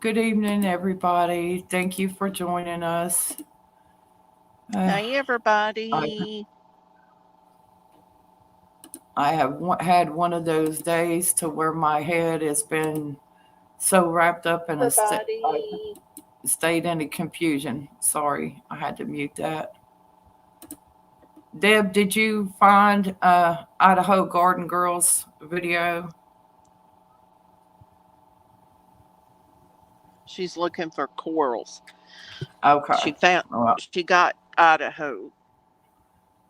Good evening, everybody. Thank you for joining us. Uh, Hey, I, everybody. I have had one of those days to where my head has been so wrapped up in I Everybody. stayed in a confusion. Sorry, I had to mute that. Deb, did you find Idaho Garden Girls video? She's looking for corals. Okay. She found, Well, she got Idaho.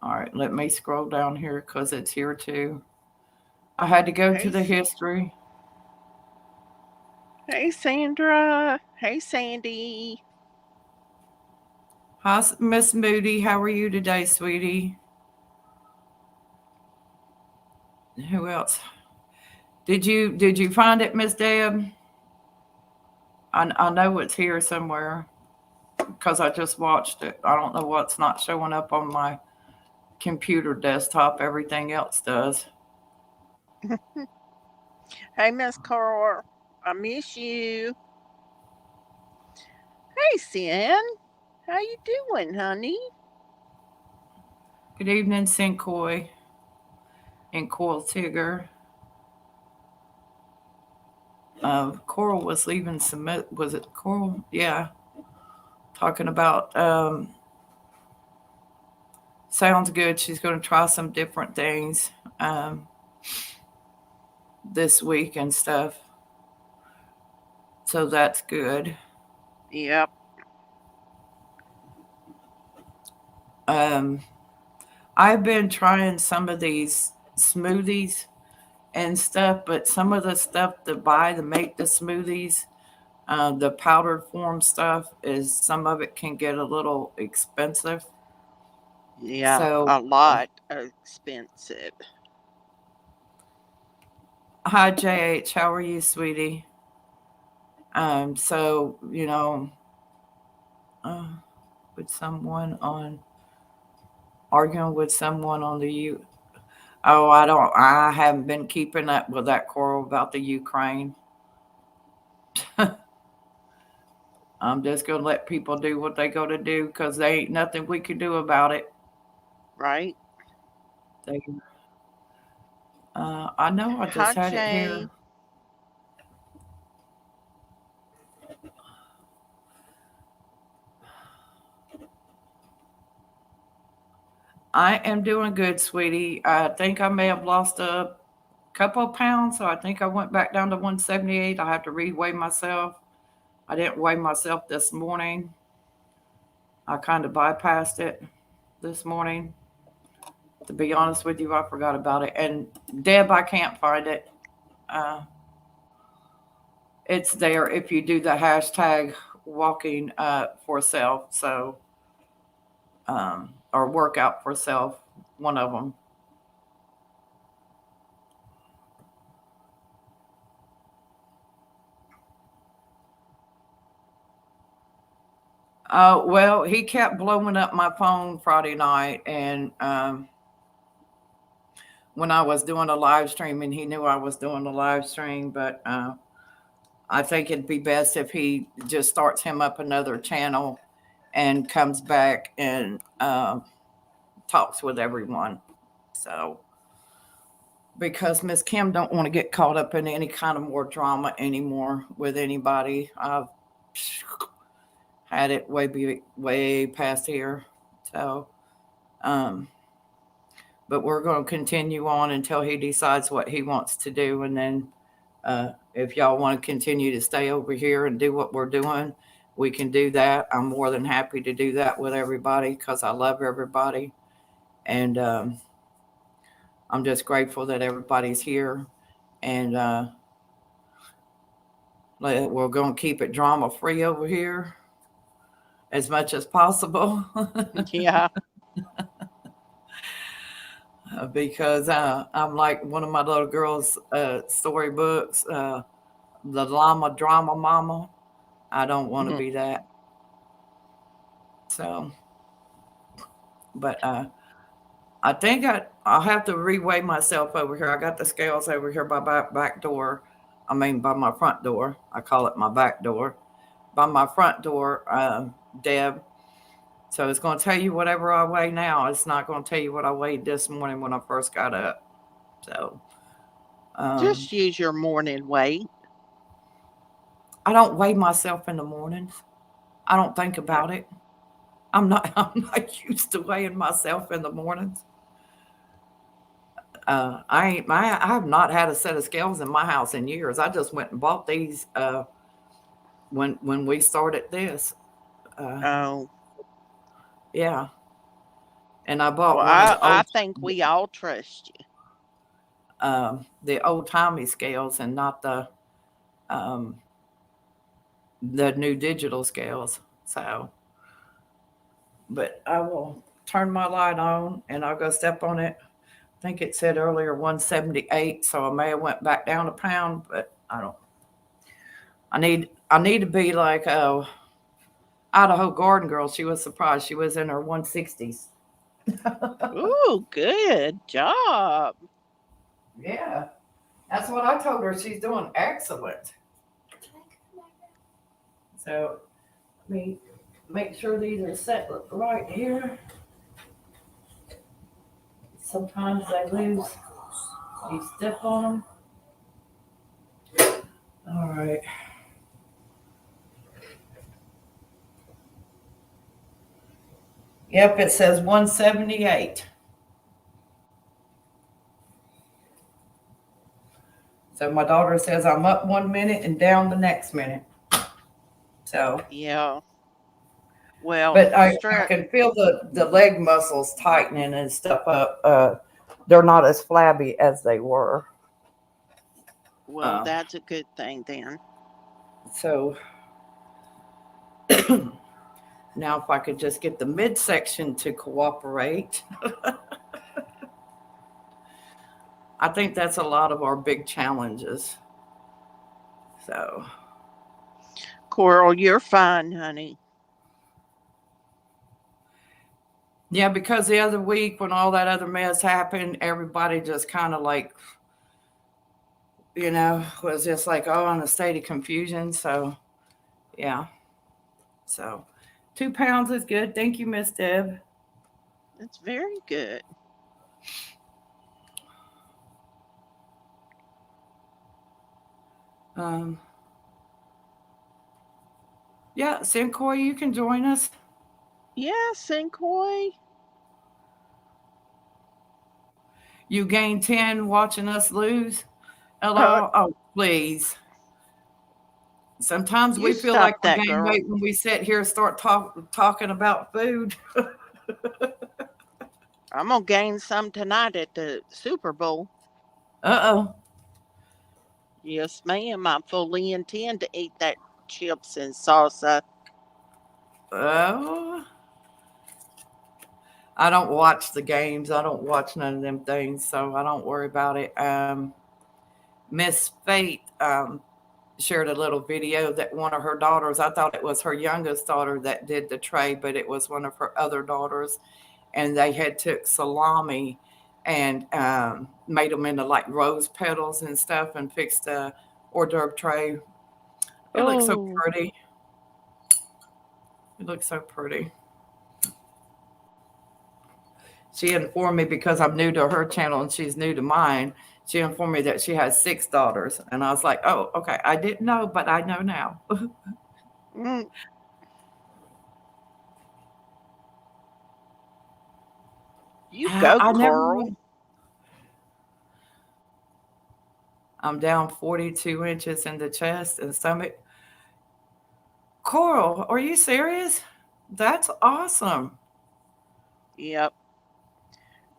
all right. Let me scroll down here because it's here too. I had to go to Hey, the history. hey, Sandra. Hey, Sandy. Hi, Miss Moody. How are you today, sweetie? Who else? Did you find it, Miss Deb? I know it's here somewhere because I just watched it. I don't know what's not showing up on my computer desktop. Everything else does. Hey, Miss Carl. I miss you. Hey, Sin. How you doing, honey? Good evening, Sinkoy and Coil Tigger. Coral was leaving some. Was it Coral? Yeah, talking about. Sounds good. She's going to try some different things um, this week and stuff. So that's good. Yep. Um, I've been trying some of these smoothies and stuff, but some of the stuff to buy to make the smoothies, the powdered form stuff, is some of it can get a little expensive. Yeah, So, a lot expensive. hi JH, how are you, sweetie? So uh, with someone on arguing with someone on the U. Oh, I don't. I haven't been keeping up with that Coral about the Ukraine. I'm just gonna let people do what they go to do because they ain't nothing we can do about it. Right? They, I know. I just Hi, had it here. Jay. I am doing good, sweetie. I think I may have lost a couple of pounds, so I think I went back down to 178. I have to reweigh myself. I didn't weigh myself this morning. I kind of bypassed it this morning. To be honest with you, I forgot about it. And Deb, I can't find it. Uh, it's there if you do the hashtag walking for self. So, or workout for self, one of them. Well, he kept blowing up my phone Friday night, and when I was doing a live stream, and he knew I was doing a live stream, but I think it'd be best if he just starts him up another channel and comes back and talks with everyone. So because Miss Kim don't want to get caught up in any kind of more drama anymore with anybody. I've had it way past here. So, um, but we're going to continue on until he decides what he wants to do, and then if y'all want to continue to stay over here and do what we're doing, we can do that. I'm more than happy to do that with everybody because I love everybody, and I'm just grateful that everybody's here, and we're going to keep it drama free over here as much as possible. Yeah. Because I'm like one of my little girls' storybooks, the llama drama mama. I don't want to Mhm. be that. So, but I think I'll have to reweigh myself over here. I got the scales over here by back door. I mean, by my front door. I call it my back door. by my front door, Deb. So it's going to tell you whatever I weigh now. It's not going to tell you what I weighed this morning when I first got up. So Just use your morning weight. I don't weigh myself in the mornings. I don't think Uh, about it. I'm not. I'm not used to weighing myself in the mornings. I ain't. I have not had a set of scales in my house in years. I just went and bought these when we started this. Uh, Oh, yeah, and I bought well, one of I think we all trust you. the old timey scales and not um, the new digital scales. So, but I will turn my light on and I'll go step on it. I think it said earlier 178, so I may have went back down a pound, but I don't. I need to be like Idaho Garden Girl. She was surprised. She was in her 160s. Ooh, good job. Yeah, that's what I told her. She's doing excellent. So let me make sure these are set right here. Sometimes I lose. You step on them. All right. Yep, it says 178. So my daughter says I'm up 1 minute and down the next minute. So, Yeah. Well, but I can feel the leg muscles tightening and stuff up. They're not as flabby as they were. well, Uh, that's a good thing then. so now if I could just get the midsection to cooperate, I think that's a lot of our big challenges. So Coral, you're fine, honey. yeah, because the other week when all that other mess happened, everybody just kind of like, was just like, oh, in a state of confusion. So yeah. So 2 pounds is good. Thank you, Miss Deb. That's very good. Um, yeah, Sincoy, you can join us. Yeah, Sincoy. You gained 10 watching us lose. Uh, Hello. Oh, please. Sometimes you we feel stop like we're that, gained girl. weight when we sit here and start talking about food. I'm gonna gain some tonight at the Super Bowl. Uh-oh. Yes, ma'am. I fully intend to eat that chips and salsa. Oh, I don't watch the games. I don't watch none of them things, so I don't worry about it. Miss Fate shared a little video that one of her daughters, I thought it was her youngest daughter that did the tray, but it was one of her other daughters. And they had took salami and made them into like rose petals and stuff and fixed a hors d'oeuvre tray. It looks so Oh, pretty. It looks so pretty. She informed me because I'm new to her channel and she's new to mine. She informed me that she has 6 daughters. And I was like, oh, okay. I didn't know, but I know now. mm, you go, I never, Coral. I'm down 42 inches in the chest and stomach. Coral, are you serious? That's awesome. Yep.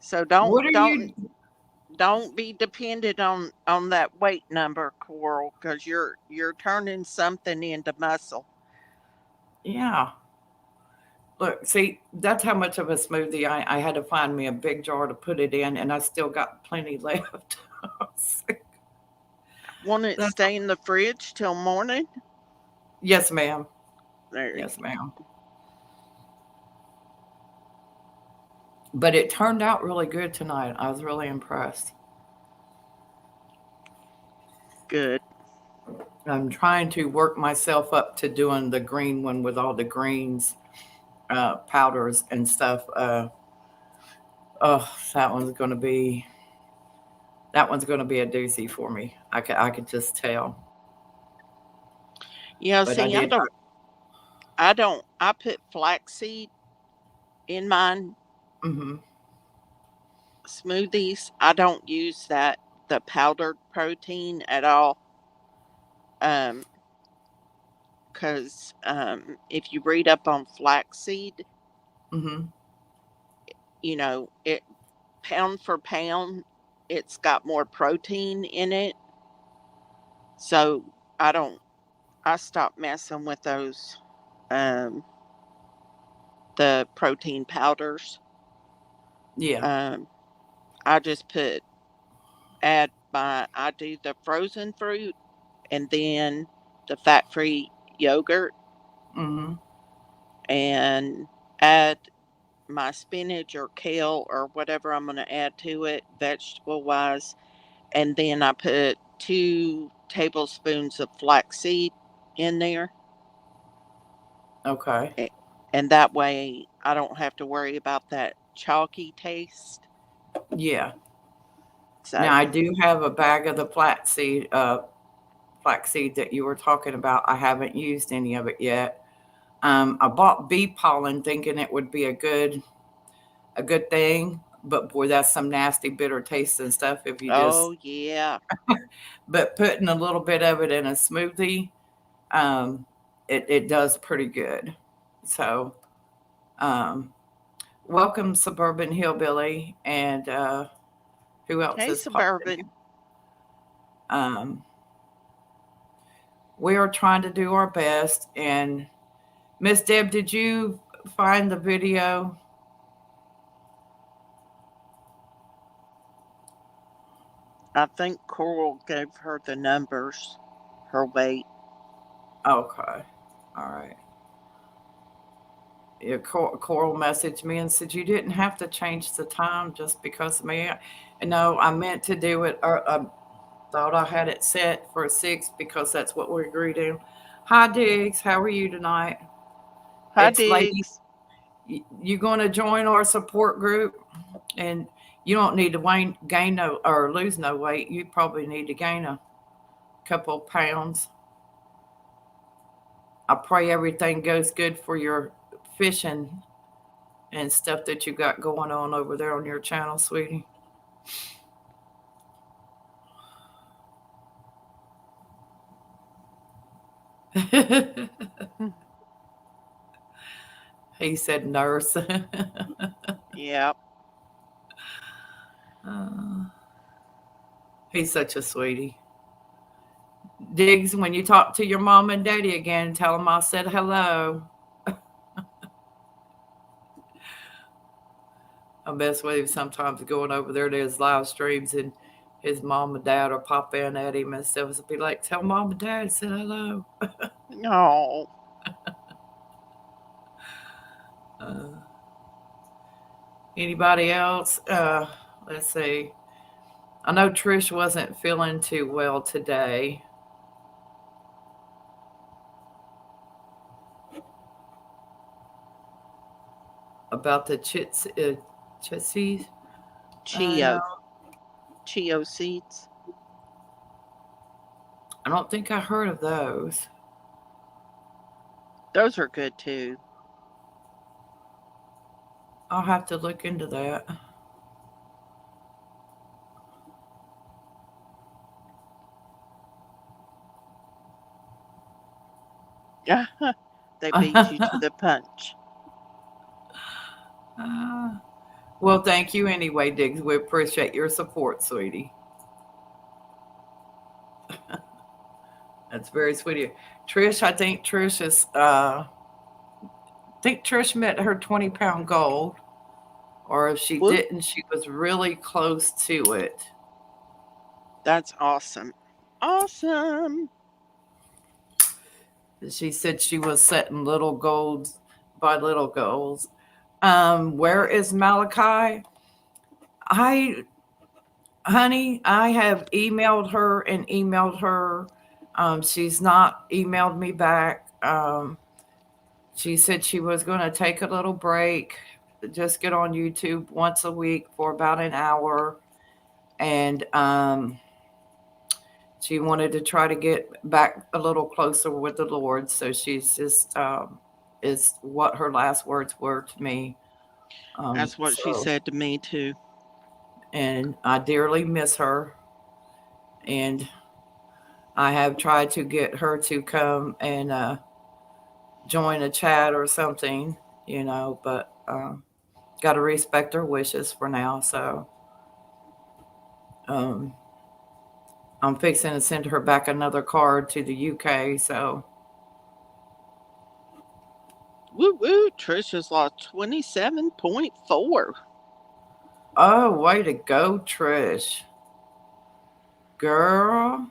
So What are don't be dependent on that weight number, Coral, because you're turning something into muscle. yeah. Look, see, that's how much of a smoothie I had to find me a big jar to put it in, and I still got plenty left. Want it That's, stay in the fridge till morning? yes, ma'am. There you Yes, ma'am. But it turned out really good tonight. I was really impressed. good. I'm trying to work myself up to doing the green one with all the greens, powders and stuff. Oh, that one's gonna be a doozy for me. I could just tell. Yeah, But I see, did. I put flaxseed in mine Mm-hmm. smoothies. I don't use the powdered protein at all. Um, because if you read up on flaxseed, Mm-hmm. it pound for pound, it's got more protein in it. So I don't I stopped messing with those um the protein powders. Yeah. Um I just put add my I do the frozen fruit and then the fat-free yogurt Mm-hmm. and add my spinach or kale or whatever I'm going to add to it vegetable wise, and then I put 2 tablespoons of flaxseed in there, Okay. a- and that way I don't have to worry about that chalky taste. Yeah. Now So, I do have a bag of the flaxseed that you were talking about. I haven't used any of it yet. I bought bee pollen thinking it would be a good thing, but boy, that's some nasty bitter taste and stuff if you just. oh yeah. But putting a little bit of it in a smoothie, um, it does pretty good. So, um, welcome, Suburban Hillbilly, and who else Hey, has popped in Suburban. here? Um, we are trying to do our best. And Miss Deb, did you find the video? I think Coral gave her the numbers, her weight. Okay, all right. Yeah, Coral messaged me and said you didn't have to change the time just because of me. And no, I meant to do it. Or I thought I had it set for 6 because that's what we agreed on. Hi, Diggs. How are you tonight? Hi, It's lady. Diggs. You going to join our support group? And you don't need to gain no or lose no weight. You probably need to gain a couple pounds. I pray everything goes good for your fishing and stuff that you got going on over there on your channel, sweetie. He said nurse. Yeah. Uh, he's such a sweetie. Diggs, when you talk to your mom and daddy again, tell them I said hello. I mess with him sometimes going over there to his live streams, and his mom and dad will pop in at him and stuff and be like, tell mom and dad I said hello. No. Uh, anybody else? Let's see. I know Trish wasn't feeling too well today. About the chitsies. Chia No, chia seeds. I don't think I heard of those. Those are good too. I'll have to look into that. They beat you to the punch. Uh, well, thank you anyway, Diggs. We appreciate your support, sweetie. That's very sweet of you. Trish, I think Trish met her 20-pound goal, or if she Whoop. didn't, she was really close to it. That's awesome. Awesome. She said she was setting little goals by little goals. Where is Malachi? I, honey, I have emailed her and emailed her. She's not emailed me back. She said she was going to take a little break, just get on YouTube once a week for about an hour. And she wanted to try to get back a little closer with the Lord. So she's just, is what her last words were to me. That's what she So, said to me too. and I dearly miss her. And I have tried to get her to come and join a chat or something, but got to respect her wishes for now. So um, I'm fixing to send her back another card to the UK. So, Woo woo! Trisha's lost 27.4. oh, way to go, Trish. Girl,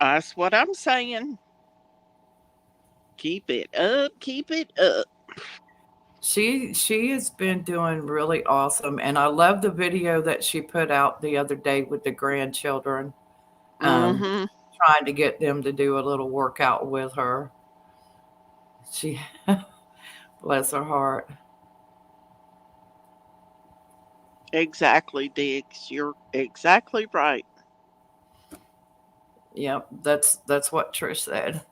That's what I'm saying. Keep it up. Keep it up. she has been doing really awesome. And I love the video that she put out the other day with the grandchildren, um, Mm-hmm. trying to get them to do a little workout with her. She, bless her heart. Exactly, Diggs. You're exactly right. Yep, that's what Trish said.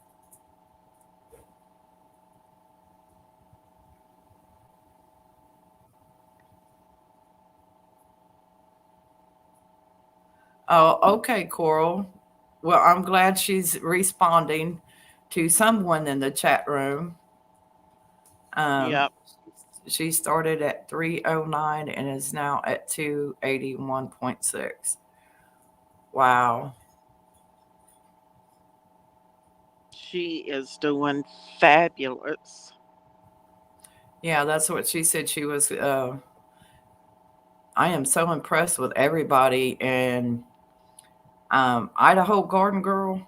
Oh, okay, Coral. Well, I'm glad she's responding to someone in the chat room. Um, Yep. she started at 309 and is now at 281.6. Wow. She is doing fabulous. Yeah, that's what she said. She was. I am so impressed with everybody. And Idaho Garden Girl,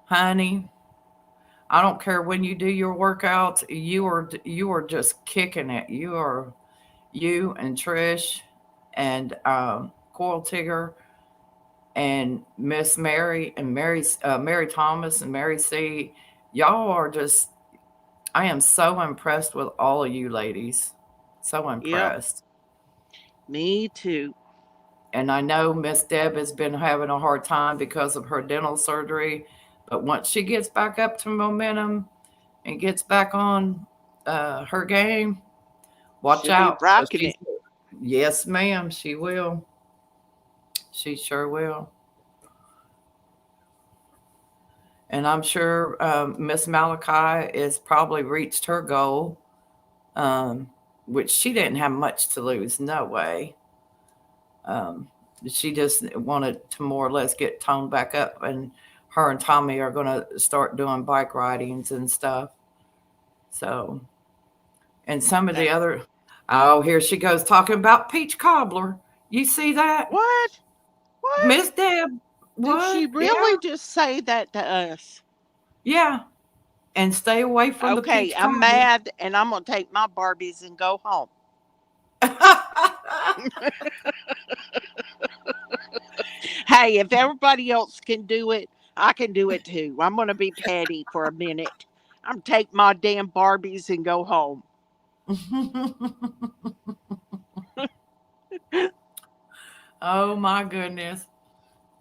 honey, I don't care when you do your workouts. You are just kicking it. You and Trish and Coral Tigger and Miss Mary and Mary Thomas and Mary C. Y'all are just. I am so impressed with all of you ladies. So Yep. impressed. Me too. And I know Miss Deb has been having a hard time because of her dental surgery, but once she gets back up to momentum and gets back on her game, watch She'll be out. 'Cause rocking she's, it. yes, ma'am, she will. She sure will. And I'm sure Miss Malachi has probably reached her goal, um, which she didn't have much to lose. No way. Um, she just wanted to more or less get toned back up, and her and Tommy are going to start doing bike ridings and stuff. So, and some of the That other, oh, here she goes talking about peach cobbler. You see that, what? What? Miss Deb? Did she What? Yeah, really just say that to us? yeah. And stay away from the Okay, peach I'm cobbler. mad and I'm gonna take my Barbies and go home. Hey, if everybody else can do it, I can do it too. I'm gonna be petty for a minute. I'm take my damn Barbies and go home. Oh my goodness.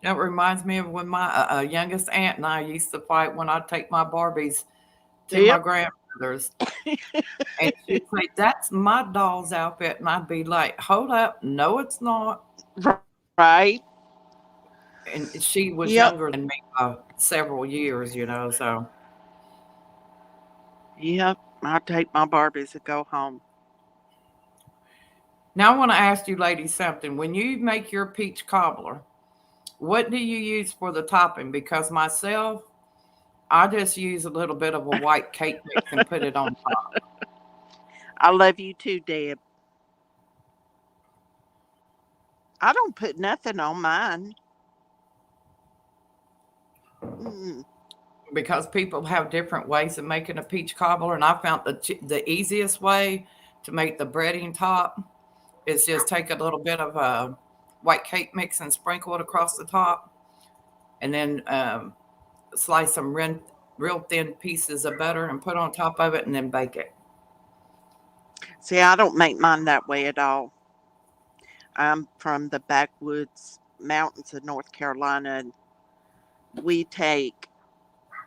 That reminds me of when my youngest aunt and I used to fight when I'd take my Barbies to my Yep. grandmother's. And she'd say, "That's my doll's outfit." And I'd be like, "Hold up. No, it's not." Right. And she was Yep. younger than me by several years. So Yep. I take my Barbies and go home. now I want to ask you ladies something. When you make your peach cobbler, what do you use for the topping? Because myself, I just use a little bit of a white cake mix and put it on top. I love you too, Deb. I don't put nothing on mine. Mm. Because people have different ways of making a peach cobbler, and I found the easiest way to make the breading top is just take a little bit of white cake mix and sprinkle it across the top, and then slice some real thin pieces of butter and put on top of it and then bake it. See, I don't make mine that way at all. I'm from the backwoods mountains of North Carolina, and we take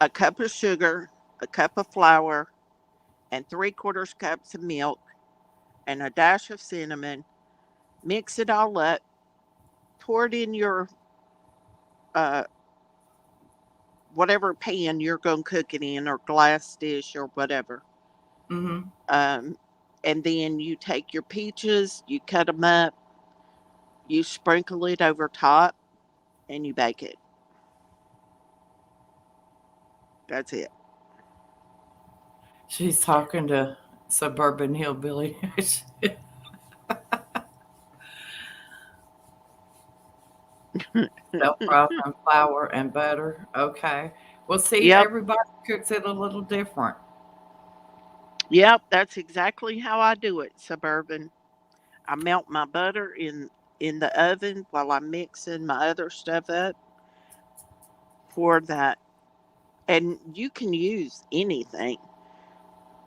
a cup of sugar, a cup of flour, and 3/4 cups of milk, and a dash of cinnamon. Mix it all up. Pour it in your uh, whatever pan you're going to cook it in, or glass dish, or whatever. Mm-hmm. And then you take your peaches, you cut them up, you sprinkle it over top, and you bake it. That's it. She's talking to suburban hillbilly. Self frozen flour and butter. Okay. Well, see, Yep. everybody cooks it a little different. Yep. That's exactly how I do it, Suburban. I melt my butter in the oven while I'm mixing my other stuff up for that. And you can use anything.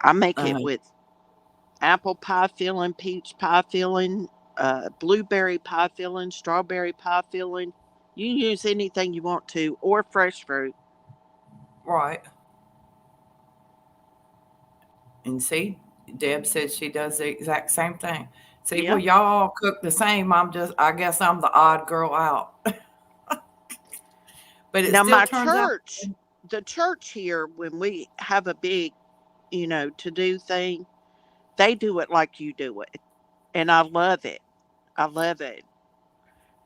I make Uh, it with apple pie filling, peach pie filling, blueberry pie filling, strawberry pie filling. You can use anything you want to, or fresh fruit. right. And see, Deb says she does the exact same thing. See, well, Yep. y'all all cook the same. I guess I'm the odd girl out. But it Now, still my turns out. church, the church here, when we have a big, to do thing, they do it like you do it. And I love it. I love it.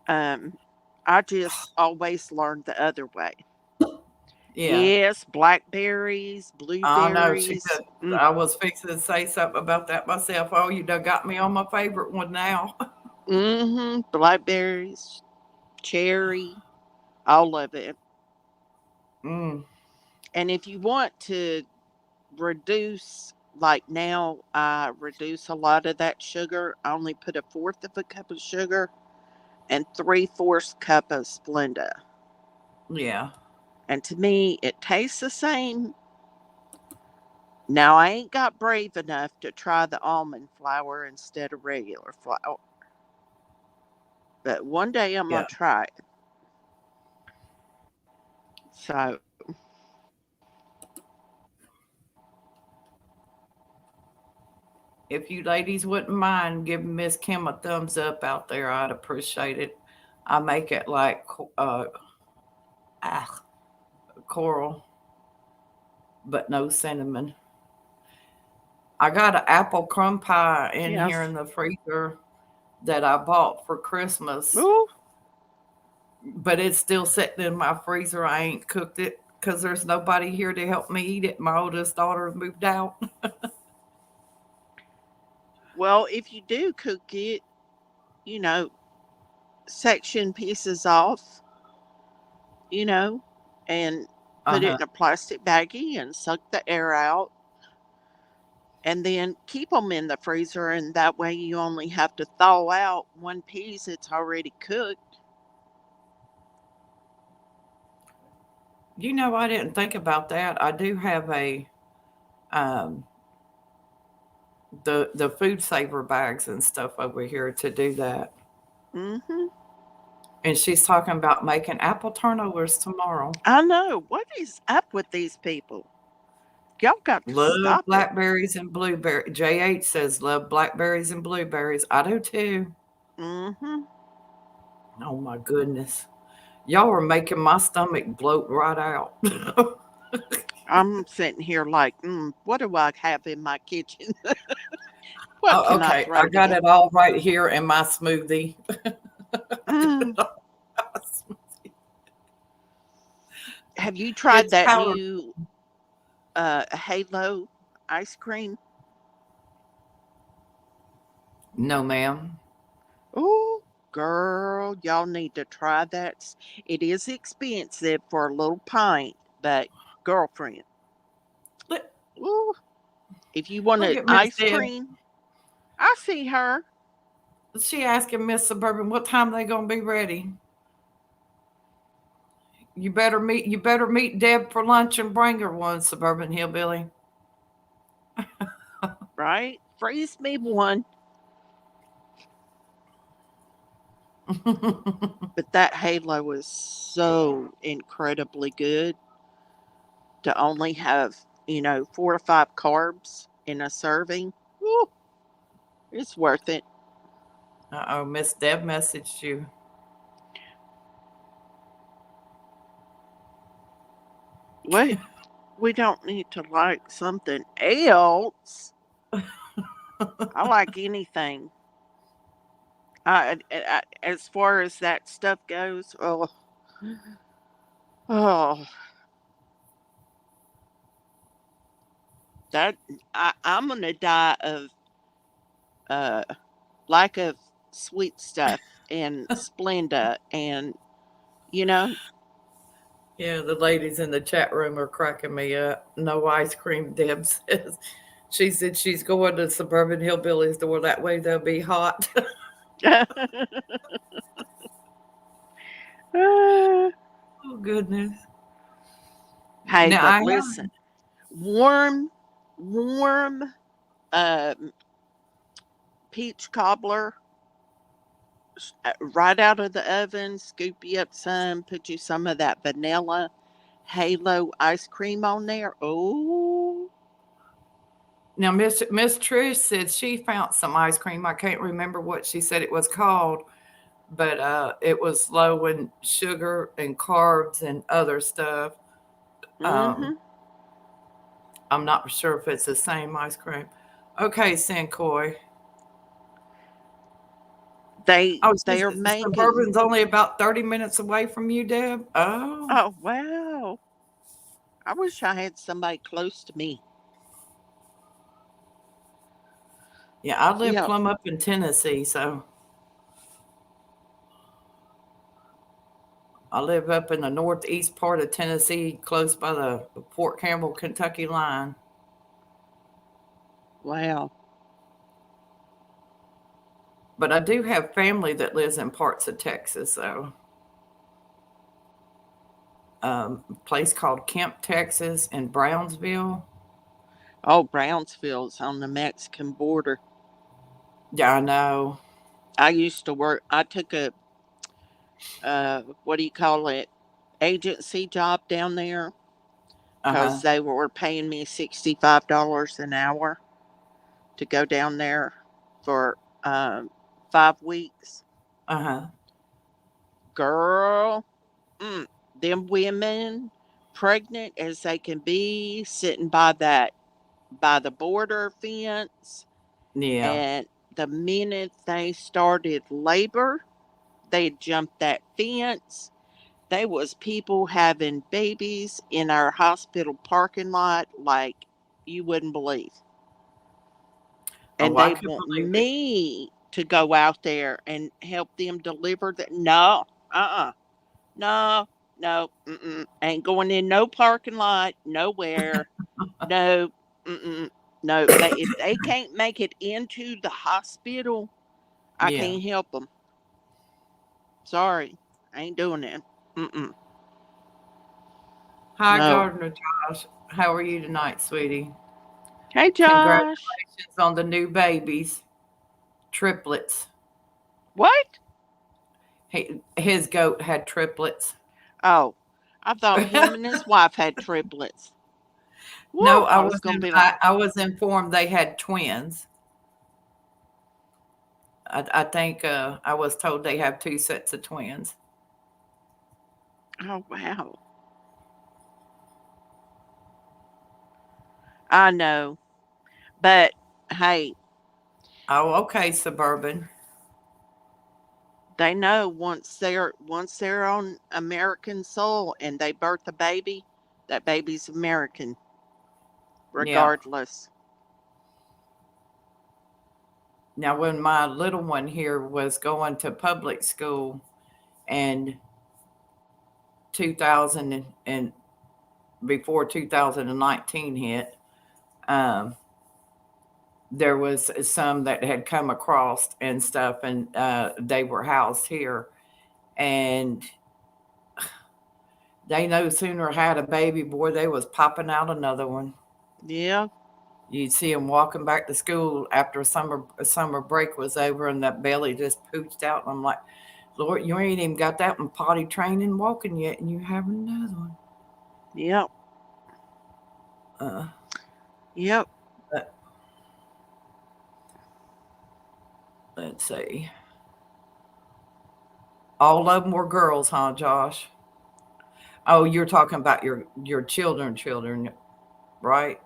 Um, I just always learned the other way. Yeah. Yes, blackberries, I know. She blueberries. said, I was fixing to say something about that myself. Oh, you done got me on my favorite one now. Blackberries, cherry, all of it. Mm, And if you want to reduce, like now, I reduce a lot of that sugar. I only put 1/4 of a cup of sugar and 3/4 cup of Splenda. yeah. And to me, it tastes the same. Now, I ain't got brave enough to try the almond flour instead of regular flour, but one day I'm Yeah. going to try it. So, If you ladies wouldn't mind giving Miss Kim a thumbs up out there, I'd appreciate it. I make it like ah, coral, but no cinnamon. I got an apple crumb pie in here yes. in the freezer that I bought for Christmas, Ooh, but it's still sitting in my freezer. I ain't cooked it because there's nobody here to help me eat it. My oldest daughter moved out. well, if you do cook it, you know, section pieces off, you know, and put it Uh-huh. in a plastic baggie and suck the air out, and then keep them in the freezer. And that way you only have to thaw out one piece. It's already cooked. You know, I didn't think about that. I do have um the food saver bags and stuff over here to do that. Hmm. And she's talking about making apple turnovers tomorrow. I know. What is up with these people? Y'all got to Love stop it. blackberries and blueberries. JH says love blackberries and blueberries. I do too. Hmm. Oh my goodness. Y'all are making my stomach bloat right out. I'm sitting here like, what do I have in my kitchen? What Oh, can I okay. I throw got together? it all right here in my smoothie. Mm. Have you tried It's that powdered. new Halo ice cream? No, ma'am. Oh, girl, y'all need to try that. It is expensive for a little pint, but girlfriend, Look, ooh, if you want look an at Miss ice Deb. cream, I see her. She asking Miss Suburban what time they gonna be ready. You better meet Deb for lunch and bring her one, Suburban Hillbilly. Right? Freeze me one. But that Halo was so incredibly good to only have, 4 to 5 carbs in a serving. Woo, it's worth it. Uh-oh, Miss Deb messaged you. Wait, we don't need to like something else. I like anything. As far as that stuff goes, oh, that I'm gonna die of uh lack of sweet stuff and Splenda, and you know, Yeah, the ladies in the chat room are cracking me up. No ice cream, Deb says. She said she's going to Suburban Hillbillies store. That way they'll be hot. hey, Oh, goodness. Now, but I have, listen, warm uh, peach cobbler right out of the oven. Scoop you up some, put you some of that vanilla Halo ice cream on there. Oh, now Miss Trish said she found some ice cream. I can't remember what she said it was called, but it was low in sugar and carbs and other stuff. Um, mm-hmm. I'm not sure if it's the same ice cream. Okay, Sancoy. Oh, They are making. Suburban's only about 30 minutes away from you, Deb. Oh, Oh wow! I wish I had somebody close to me. yeah, I live Yeah. plumb up in Tennessee, so I live up in the northeast part of Tennessee, close by the Fort Campbell, Kentucky line. Wow. But I do have family that lives in parts of Texas, so a place called Kemp, Texas, in Brownsville. Oh, Brownsville's on the Mexican border. Yeah, I know. I used to work. I took a what do you call it? Agency job down there Uh because huh. they were paying me $65 an hour to go down there for 5 weeks. Uh huh. Girl, mm, them women, pregnant as they can be, sitting by the border fence, Yeah. and the minute they started labor, they jumped that fence. They was people having babies in our hospital parking lot like you wouldn't believe. And Oh, I they could want believe it. me to go out there and help them deliver that. No, no, no, ain't going in no parking lot, nowhere. No, no. If they can't make it into the hospital, I Yeah. can't help them. Sorry, I ain't doing it. Mm-mm. Hi, No. Gardner Josh. How are you tonight, sweetie? Hey, Josh. Congratulations on the new babies, triplets. What? His goat had triplets. Oh, I thought him and his wife had triplets. No, Woo! I was gonna be like, I was informed they had twins. I think I was told they have two sets of twins. oh wow. I know, but hey, Oh, okay, Suburban. they know once they're on American soil and they birth a baby, that baby's American, Yeah. regardless. Now, when my little one here was going to public school and 2000 and before 2019 hit, um, there was some that had come across and stuff, and they were housed here. And They no sooner had a baby, boy, they was popping out another one. Yeah. You'd see them walking back to school after summer break was over, and that belly just pooched out. And I'm like, Lord, you ain't even got that one potty trained and walking yet, and you have another one. Yep. Uh, Yep. but let's see. All of them were girls, huh, Josh? Oh, you're talking about your children, right?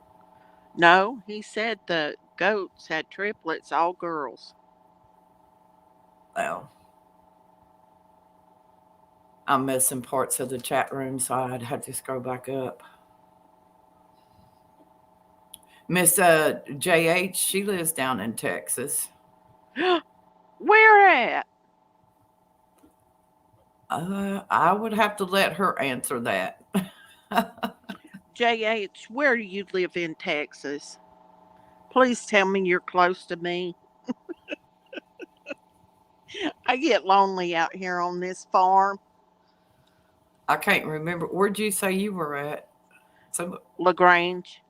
No, he said the goats had triplets, all girls. Well, I'm missing parts of the chat room, so I'd have to scroll back up. Miss JH, she lives down in Texas. Where at? I would have to let her answer that. JH, where do you live in Texas? Please tell me you're close to me. I get lonely out here on this farm. I can't remember. Where'd you say you were at? Some LaGrange.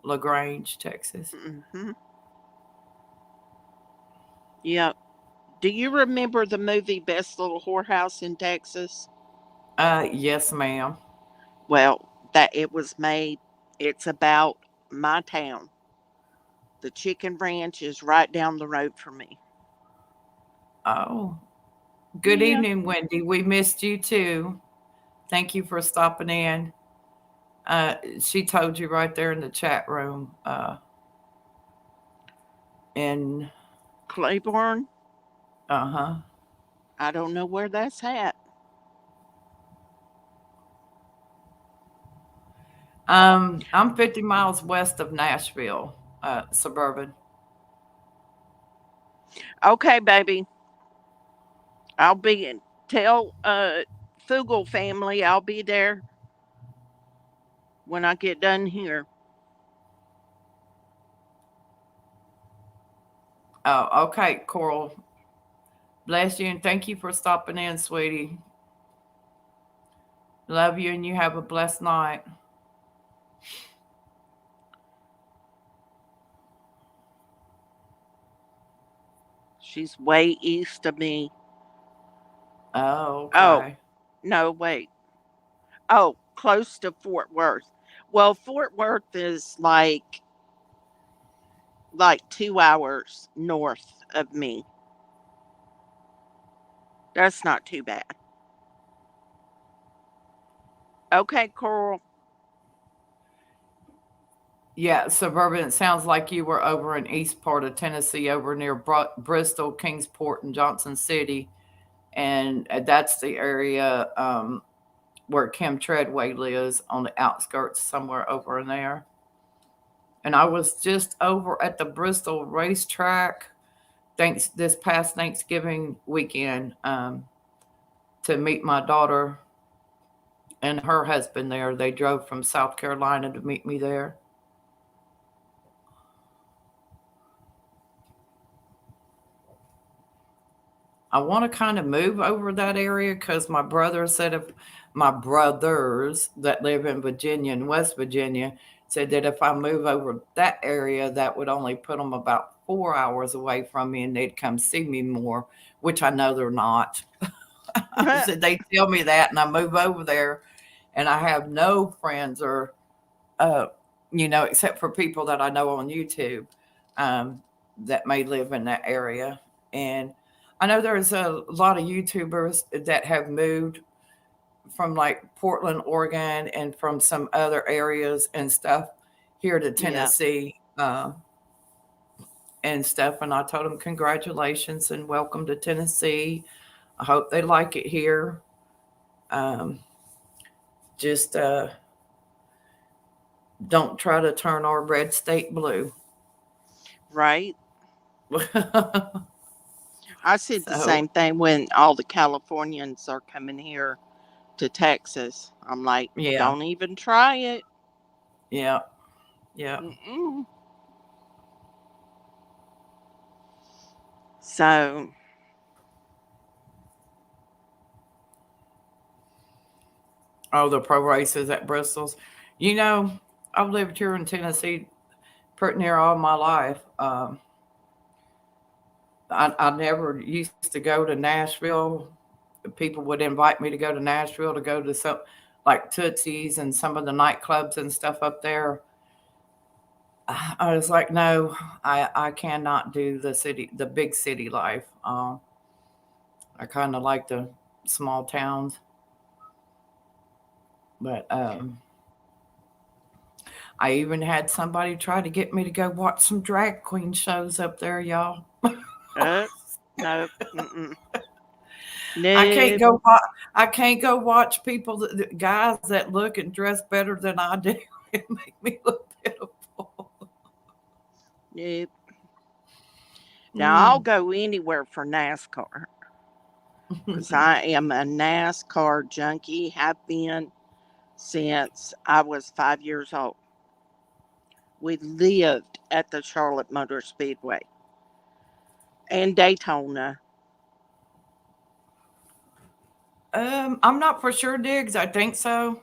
LaGrange, Texas. Hmm. Yep. Do you remember the movie Best Little Whorehouse in Texas? Yes, ma'am. Well, that it was made. It's about my town. The chicken ranch is right down the road from me. Oh, good Yeah. evening, Wendy. We missed you too. Thank you for stopping in. She told you right there in the chat room. In Claiborne? uh-huh. I don't know where that's at. I'm 50 miles west of Nashville, suburban. Okay, baby. I'll be in. Tell Fugel family I'll be there when I get done here. Oh, okay, Coral. Bless you and thank you for stopping in, sweetie. Love you and you have a blessed night. She's way east of me. Oh, Oh, okay. no, wait. Oh, close to Fort Worth. Well, Fort Worth is like 2 hours north of me. That's not too bad. Okay, Coral. Yeah, suburban. It sounds like you were over in east part of Tennessee, over near Bristol, Kingsport, and Johnson City, and that's the area where Kim Treadway lives on the outskirts, somewhere over in there. And I was just over at the Bristol racetrack thanks this past Thanksgiving weekend to meet my daughter and her husband there. They drove from South Carolina to meet me there. I want to kind of move over that area because my brother said if my brothers that live in Virginia and West Virginia said that if I move over that area, that would only put them about 4 hours away from me and they'd come see me more, which I know they're not. I said they tell me that and I move over there and I have no friends or, uh, except for people that I know on YouTube that may live in that area. And I know there's a lot of YouTubers that have moved from like Portland, Oregon, and from some other areas and stuff here to Yeah. Tennessee and stuff. And I told them, congratulations and welcome to Tennessee. I hope they like it here. Um, just don't try to turn our red state blue. Right. I said the So, same thing when all the Californians are coming here to Texas. I'm like, yeah, don't even try it. yeah, yeah. Mm-mm. So, Oh, the pro races at Bristol's. You know, I've lived here in Tennessee pretty near all my life. I never used to go to Nashville. People would invite me to go to Nashville to go to some like Tootsie's and some of the nightclubs and stuff up there. I was like, no, I cannot do the big city life. I kind of like the small towns, but I even had somebody try to get me to go watch some drag queen shows up there, y'all. Uh, no. Mm-mm. I can't Nope. go. I can't go watch people, guys that look and dress better than I do. It make me look pitiful. Nope. Now I'll Mm. go anywhere for NASCAR because I am a NASCAR junkie. Have been since I was 5 years old. We lived at the Charlotte Motor Speedway and Daytona. I'm not for sure, Diggs. I think so.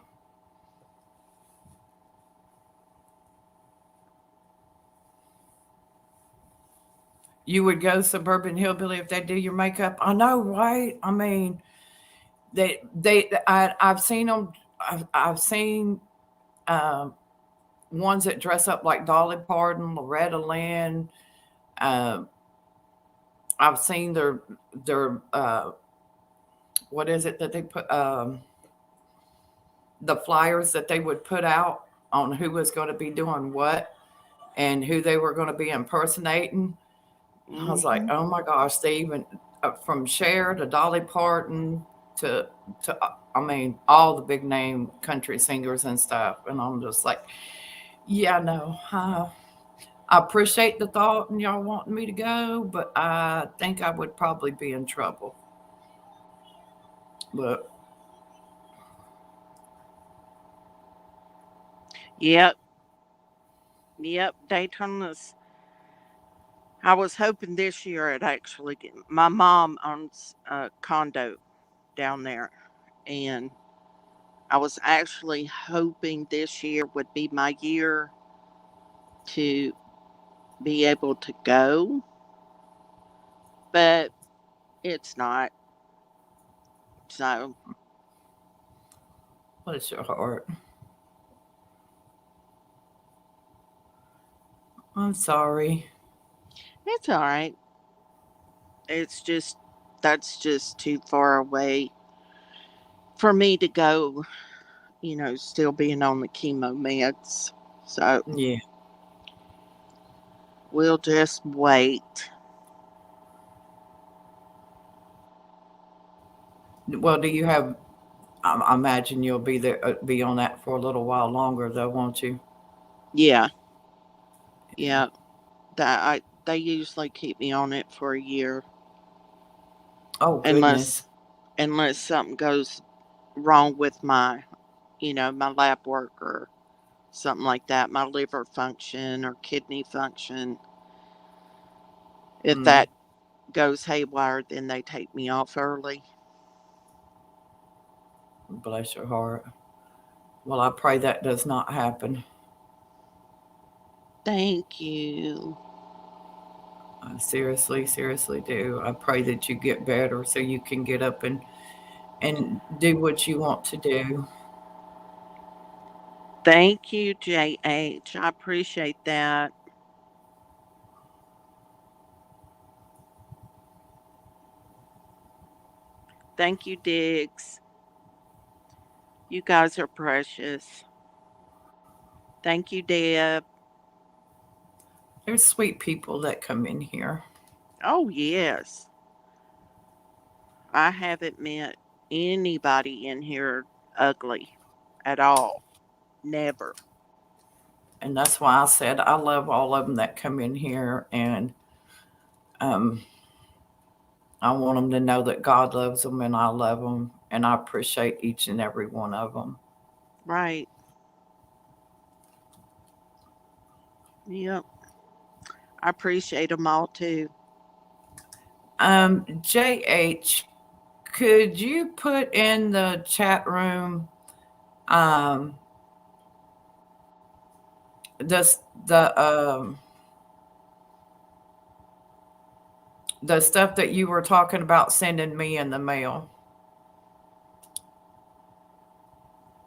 You would go suburban hillbilly if they do your makeup. I know, right? I mean, I've seen them. I've seen um, ones that dress up like Dolly Parton, Loretta Lynn. Um, I've seen their what is it that they put the flyers that they would put out on who was going to be doing what and who they were going to be impersonating. I was like, Hmm. oh my gosh, they even from Cher to Dolly Parton to I mean all the big name country singers and stuff, and I'm just like, yeah, no, I appreciate the thought and y'all wanting me to go, but I think I would probably be in trouble. But Yep. Yep. Daytona's. I was hoping this year I'd actually get. My mom owns a condo down there, and I was actually hoping this year would be my year to be able to go, but it's not. So bless your heart. I'm sorry. it's all right. It's just that's just too far away for me to go, still being on the chemo meds. So Yeah. we'll just wait. Well, do you have? I imagine you'll be there, be on that for a little while longer, though, won't you? Yeah, yeah. That they usually keep me on it for a year Oh goodness. unless something goes wrong with my lab work or something like that, my liver function or kidney function. If Mm, that goes haywire, then they take me off early. bless your heart. Well, I pray that does not happen. Thank you. I seriously, seriously do. I pray that you get better so you can get up and do what you want to do. Thank you, JH. I appreciate that. Thank you, Diggs. You guys are precious. Thank you, Deb. There's sweet people that come in here. Oh, yes. I haven't met anybody in here ugly at all. Never. And that's why I said I love all of them that come in here, and um, I want them to know that God loves them and I love them, and I appreciate each and every one of them. Right. Yep. I appreciate them all too. JH, could you put in the chat room Um, this the stuff that you were talking about sending me in the mail.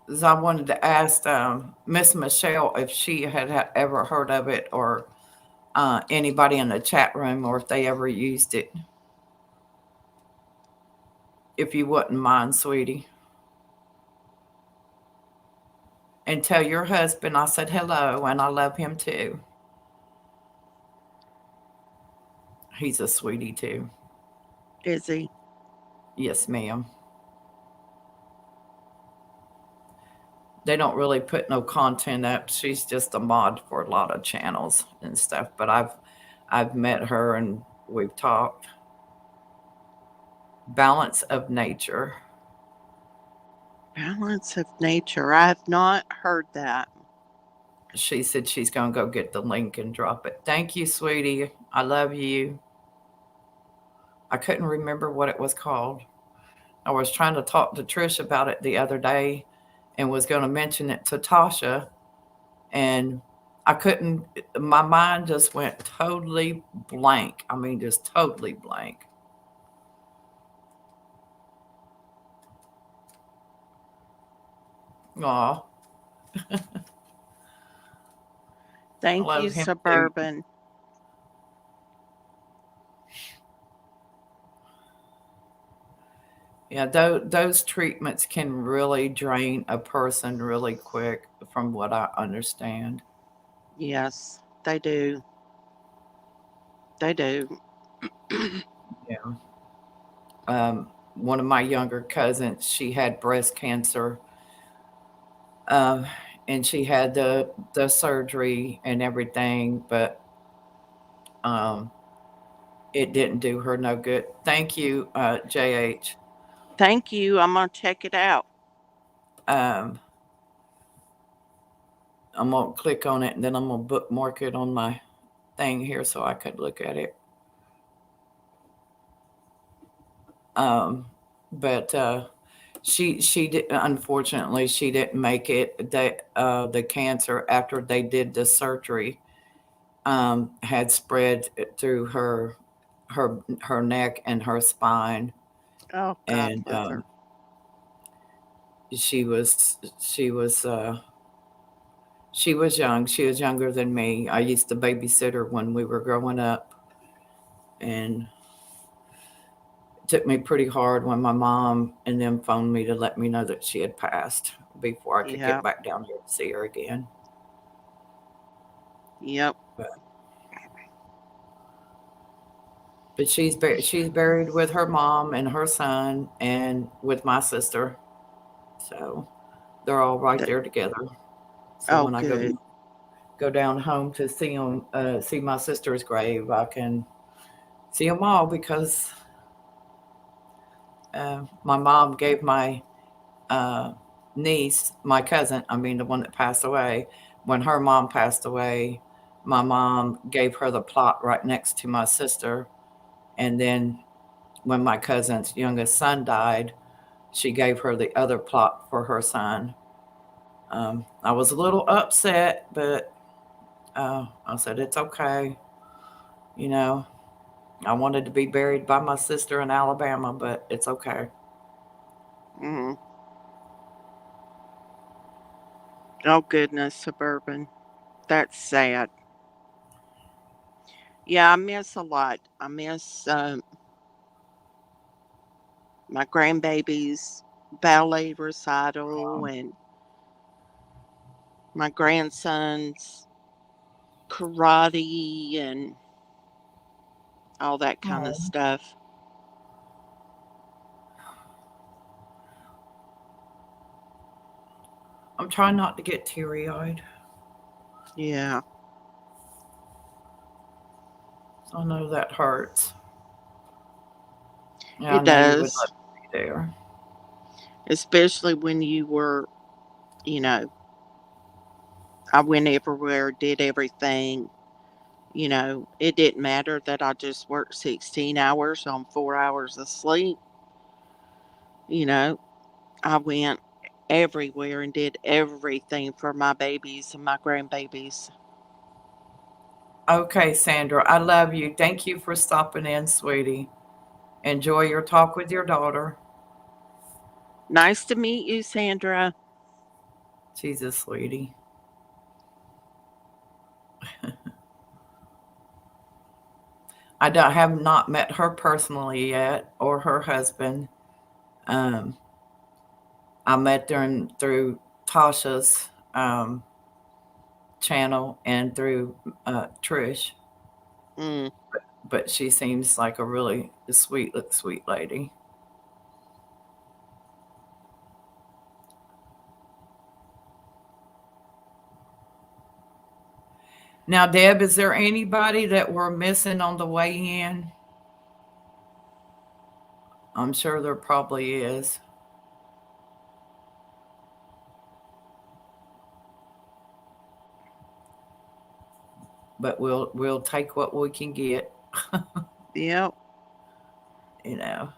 Is I wanted to ask Miss Michelle if she had ever heard of it, or anybody in the chat room, or if they ever used it. If you wouldn't mind, sweetie. And tell your husband I said hello and I love him too. He's a sweetie too. Is he? Yes, ma'am. They don't really put no content up. She's just a mod for a lot of channels and stuff. But I've met her and we've talked. Balance of nature. Balance of nature. I have not heard that. She said she's gonna go get the link and drop it. Thank you, sweetie. I love you. I couldn't remember what it was called. I was trying to talk to Trish about it the other day and was going to mention it to Tasha, and I couldn't. My mind just went totally blank. I mean, just totally blank. Aw, I Thank you, love him too. Suburban. Yeah, those treatments can really drain a person really quick, from what I understand. Yes, they do. They do. Yeah. Um, One of my younger cousins, she had breast cancer, um, and she had the surgery and everything, but um, it didn't do her no good. Thank you, JH. Thank you. I'm going to check it out. Um, I'm gonna click on it and then I'm gonna bookmark it on my thing here so I could look at it. Um, but she did, unfortunately she didn't make it. The cancer after they did the surgery had spread through her her neck and her spine, Oh, God and bless her. she was she was young. She was younger than me. I used to babysit her when we were growing up, and it took me pretty hard when my mom and them phoned me to let me know that she had passed before I could Yeah. get back down here to see her again. Yep. But she's buried with her mom and her son and with my sister. So they're all right Th- there together. So oh, when I good. go down home to see them, see my sister's grave, I can see them all because my mom gave my uh, niece, my cousin, I mean the one that passed away, when her mom passed away, my mom gave her the plot right next to my sister, and then when my cousin's youngest son died, she gave her the other plot for her son. I was a little upset, but I said it's okay. You know, I wanted to be buried by my sister in Alabama, but it's okay. Mm. Oh, goodness, Suburban. That's sad. Yeah, I miss a lot. I miss my grandbaby's ballet recital and my grandson's karate and all that kind of Oh, stuff. I'm trying not to get teary eyed. Yeah, I know that hurts. Yeah, I it know you would does. love to be there. Especially when you were, you know, I went everywhere, did everything. It didn't matter that I just worked 16 hours on 4 hours of sleep. You know, I went everywhere and did everything for my babies and my grandbabies. Okay, Sandra, I love you. Thank you for stopping in, sweetie. Enjoy your talk with your daughter. Nice to meet you, Sandra. Jesus, sweetie. Have not met her personally yet, or her husband. Um, I met them through Tasha's channel and through Trish, Mm. but she seems like a really sweet lady. Now, Deb, is there anybody that we're missing on the way in? I'm sure there probably is, but we'll take what we can get. Yep. You know.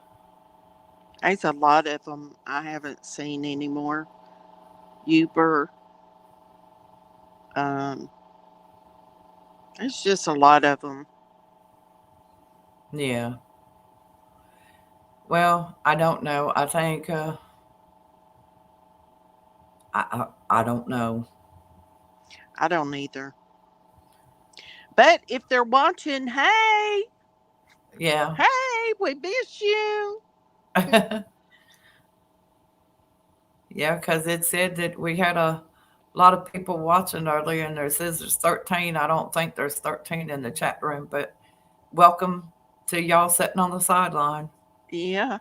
There's a lot of them I haven't seen anymore. Uber. Um, there's just a lot of them. Yeah. Well, I don't know. I think I don't know. I don't either. But if they're watching, hey, Yeah. hey, we miss you. Yeah, because it said that we had a lot of people watching earlier, and there says there's 13. I don't think there's 13 in the chat room, but welcome to y'all sitting on the sideline. Yeah.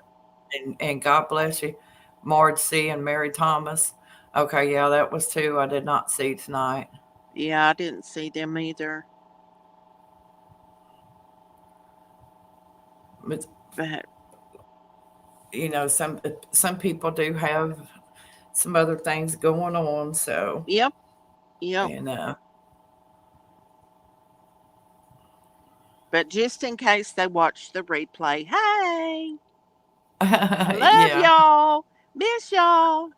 And God bless you, Marge C. and Mary Thomas. Okay, yeah, that was two I did not see tonight. Yeah, I didn't see them either. But, But some people do have some other things going on, so yep, yep. and But just in case they watch the replay, hey, I love yeah, y'all. Miss y'all.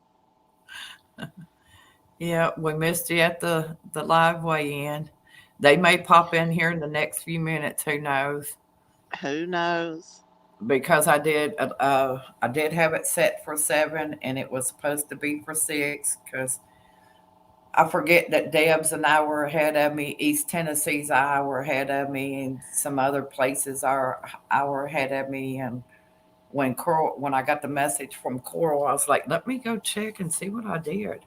yeah, we missed you at the live weigh-in. They may pop in here in the next few minutes. Who knows? Who knows? Because I did have it set for 7, and it was supposed to be for 6. Because I forget that Deb's an hour ahead of me. East Tennessee's an hour ahead of me, and some other places are an hour ahead of me. And when I got the message from Coral, I was like, let me go check and see what I did.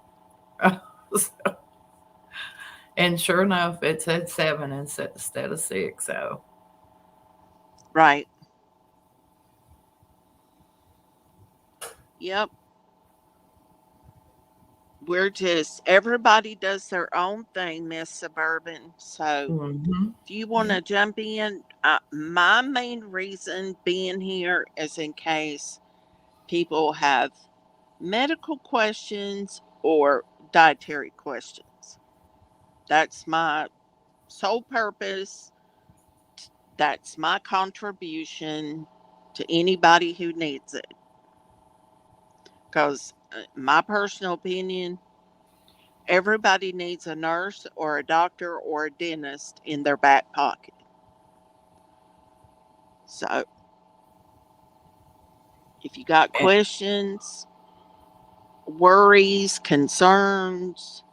And sure enough, it said 7 instead of 6. So Right. Yep. We're just, everybody does their own thing, Miss Suburban. So mhm. if you want Yeah. to jump in, my main reason being here is in case people have medical questions or dietary questions. That's my sole purpose. That's my contribution to anybody who needs it. Because, my personal opinion, everybody needs a nurse or a doctor or a dentist in their back pocket. So if you got And, questions, worries, concerns,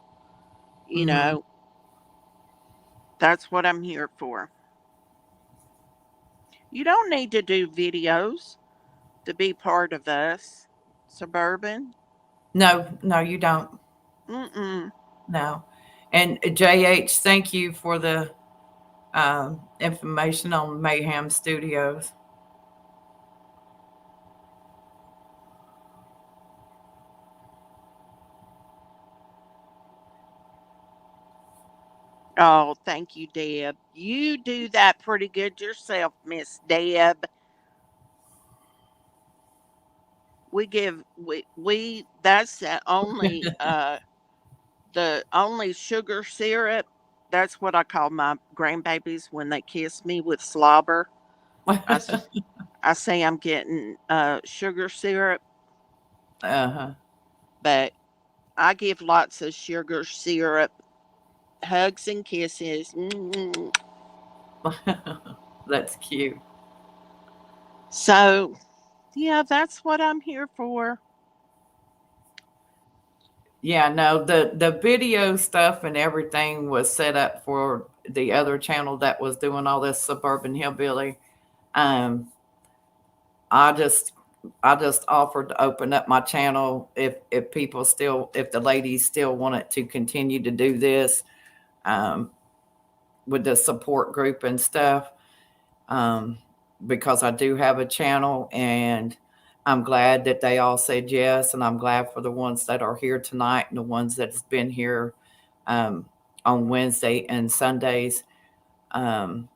you mhm. know, that's what I'm here for. You don't need to do videos to be part of us, Suburban. No, no, you don't. Mm-mm. No. And JH, thank you for the information on Mayhem Studios. Oh, thank you, Deb. You do that pretty good yourself, Miss Deb. We that's the only sugar syrup. That's what I call my grandbabies when they kiss me with slobber. I, s- I say I'm getting sugar syrup, Uh-huh. but I give lots of sugar syrup, hugs and kisses. Mm. That's cute. So, yeah, that's what I'm here for. Yeah, no, the video stuff and everything was set up for the other channel that was doing all this suburban hillbilly. Um, I just I just offered to open up my channel if people still if the ladies still wanted to continue to do this um, with the support group and stuff. Um, because I do have a channel and I'm glad that they all said yes, and I'm glad for the ones that are here tonight and the ones that's been here um, on Wednesday and Sundays. Um,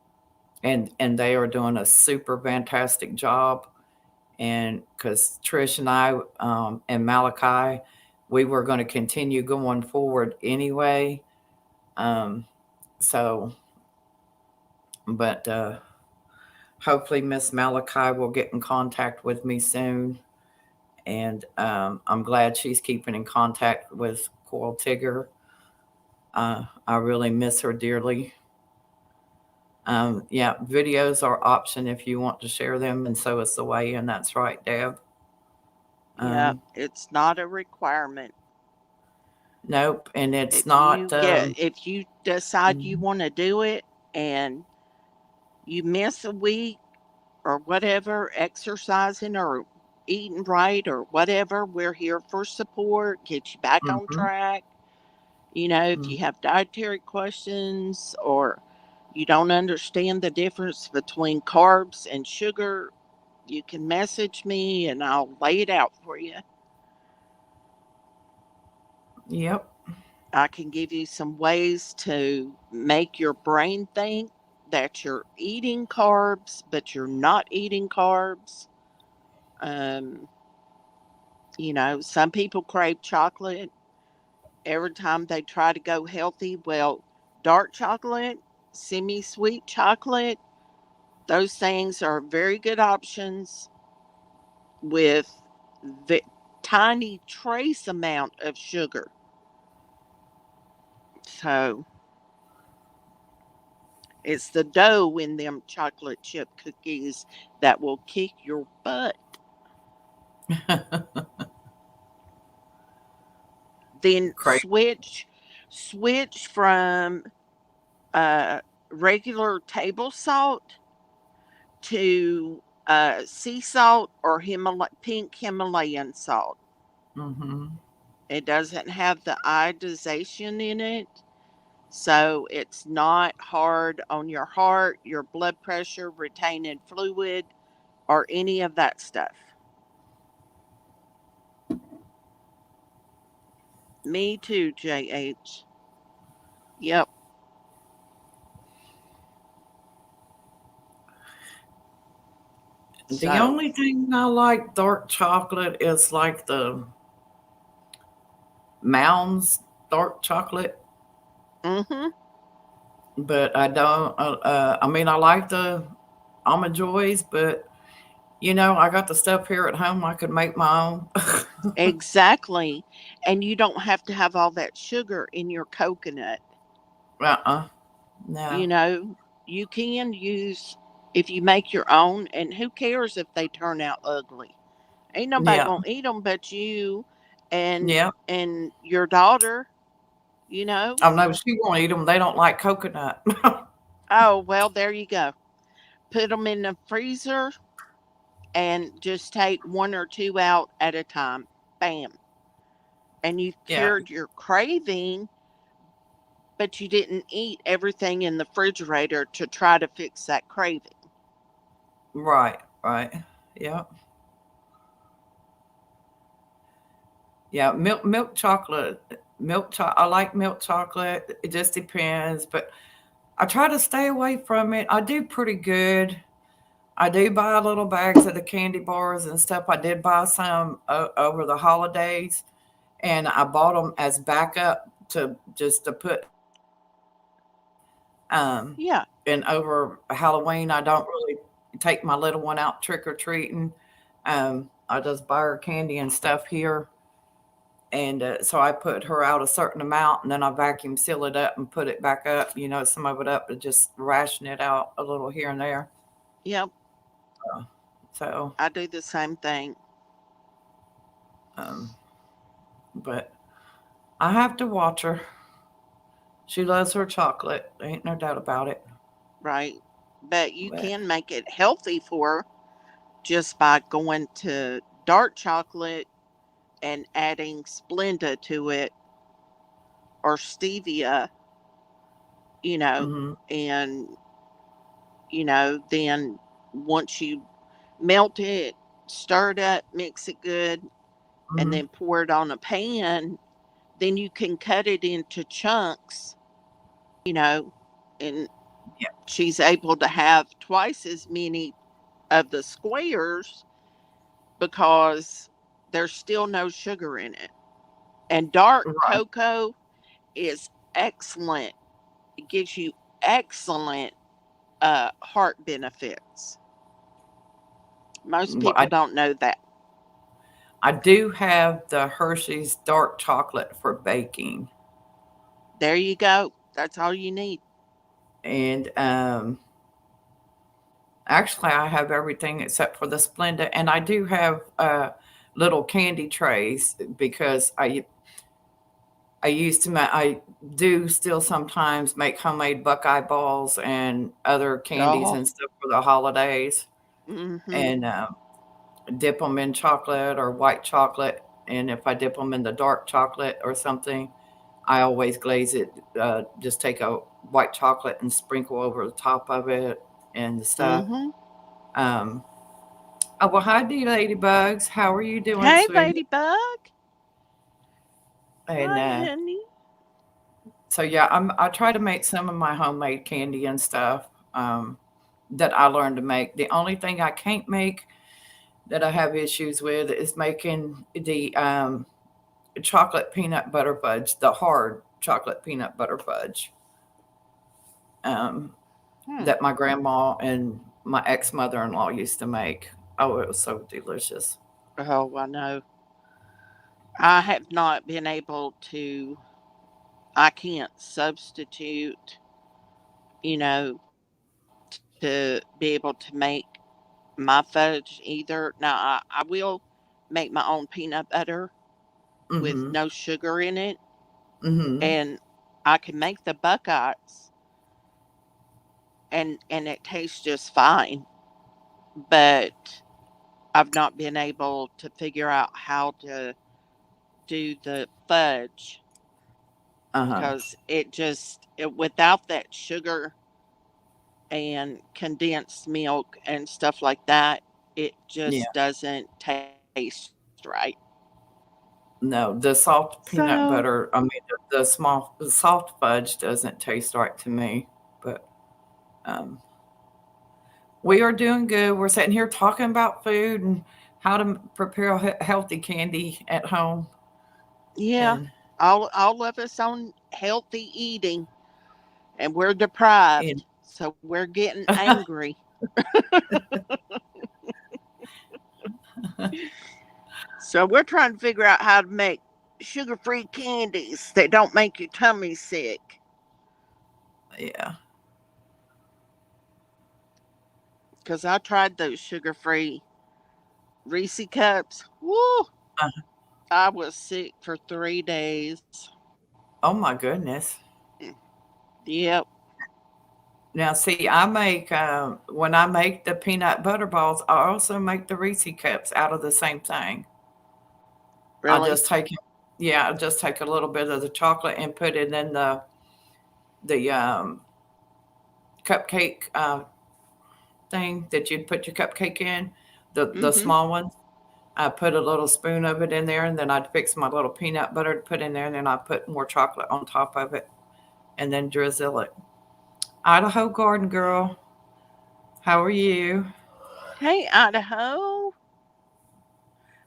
and they are doing a super fantastic job. And because Trish and I and Malachi, we were going to continue going forward anyway. Um, so, but hopefully Miss Malachi will get in contact with me soon. And I'm glad she's keeping in contact with Coral Tigger. I really miss her dearly. Yeah, videos are option if you want to share them, and so is the way, and that's right, Deb. Yeah, Um, it's not a requirement. nope, and it's not. If you decide you Mhm, want to do it and you miss a week or whatever, exercising or eating right or whatever, we're here for support, get you back on mhm, track. You know, if mhm. you have dietary questions or you don't understand the difference between carbs and sugar, you can message me and I'll lay it out for you. Yep. I can give you some ways to make your brain think that you're eating carbs, but you're not eating carbs. Um, you know, some people crave chocolate every time they try to go healthy. Well, dark chocolate, semi sweet chocolate, those things are very good options with the tiny trace amount of sugar. So it's the dough in them chocolate chip cookies that will kick your butt. Then Crazy. switch from uh, regular table salt to sea salt or pink Himalayan salt. Hmm. It doesn't have the iodization in it, so it's not hard on your heart, your blood pressure, retaining fluid, or any of that stuff. Me too, JH. Yep. The So, only thing I like dark chocolate is like the Mounds dark chocolate, mm-hmm. but I don't. I mean, I like the almond joys, but I got the stuff here at home. I could make my own. Exactly. And you don't have to have all that sugar in your coconut. Uh-uh. No. You know, you can use if you make your own, and who cares if they turn out ugly? Ain't nobody Yeah. gonna eat them but you and Yeah. your daughter. You know. Oh no, she won't eat them. They don't like coconut. Oh well, there you go. Put them in the freezer and just take one or two out at a time. Bam, and you've Yeah. cured your craving, but you didn't eat everything in the refrigerator to try to fix that craving. Right. Right. Yeah. Yeah. Milk chocolate. I like milk chocolate. It just depends, but I try to stay away from it. I do pretty good. I do buy little bags of the candy bars and stuff. I did buy some over the holidays, and I bought them as backup to just to put. Um, Yeah, and over Halloween, I don't really take my little one out trick or treating. I just buy her candy and stuff here. And so I put her out a certain amount, and then I vacuum seal it up and put it back up. Some of it up to just ration it out a little here and there. Yep, So, I do the same thing. um, but I have to watch her. She loves her chocolate. Ain't no doubt about it. Right. But you But can make it healthy for her just by going to dark chocolate and adding Splenda to it or stevia, you know, hmm and, then once you melt it, stir it up, mix it good, and hmm then pour it on a pan, then you can cut it into chunks, and yeah, she's able to have twice as many of the squares because there's still no sugar in it. And dark right, cocoa is excellent. It gives you excellent heart benefits. Most well, people don't know that. I do have the Hershey's dark chocolate for baking, There you go. That's all you need. and actually, I have everything except for the Splenda, and I do have little candy trays because I used to I do still sometimes make homemade Buckeye balls and other candies Oh, and stuff for the holidays, mm-hmm. and dip them in chocolate or white chocolate. And if I dip them in the dark chocolate or something, I always glaze it. Just take a white chocolate and sprinkle over the top of it and stuff. Mm-hmm. Um, oh, well, hi, D Ladybugs. How are you doing, Hey, sweetie? Ladybug. And Hi, honey. so yeah, I try to make some of my homemade candy and stuff that I learned to make. The only thing I can't make that I have issues with is making the chocolate peanut butter fudge, the hard chocolate peanut butter fudge um, Hmm. that my grandma and my ex mother in law used to make. Oh, it was so delicious. Oh, I know. I have not been able to, I can't substitute, you know, to be able to make my fudge either. Now, I will make my own peanut butter with Mm-hmm. no sugar in it, Mm-hmm. and I can make the Buckeyes, and it tastes just fine. But I've not been able to figure out how to do the fudge Uh-huh. because without that sugar and condensed milk and stuff like that, it Yeah. just doesn't taste right. No, the soft peanut So, butter, I mean, the soft fudge doesn't taste right to me, but um, we are doing good. We're sitting here talking about food and how to prepare healthy candy at home. yeah, And, all of us on healthy eating, and we're and deprived, so we're getting angry. So we're trying to figure out how to make sugar-free candies that don't make your tummy sick. yeah, Because I tried those sugar-free Reese cups. Woo! uh, I was sick for 3 days. oh my goodness. Yep. Now, see, I make when I make the peanut butter balls, I also make the Reese cups out of the same thing. I Really? just take it, yeah, I just take a little bit of the chocolate and put it in the cupcake thing that you'd put your cupcake in, the Mm-hmm. small ones. I put a little spoon of it in there, and then I'd fix my little peanut butter to put in there, and then I put more chocolate on top of it, and then drizzle it. Idaho Garden Girl, how are you? Hey, Idaho.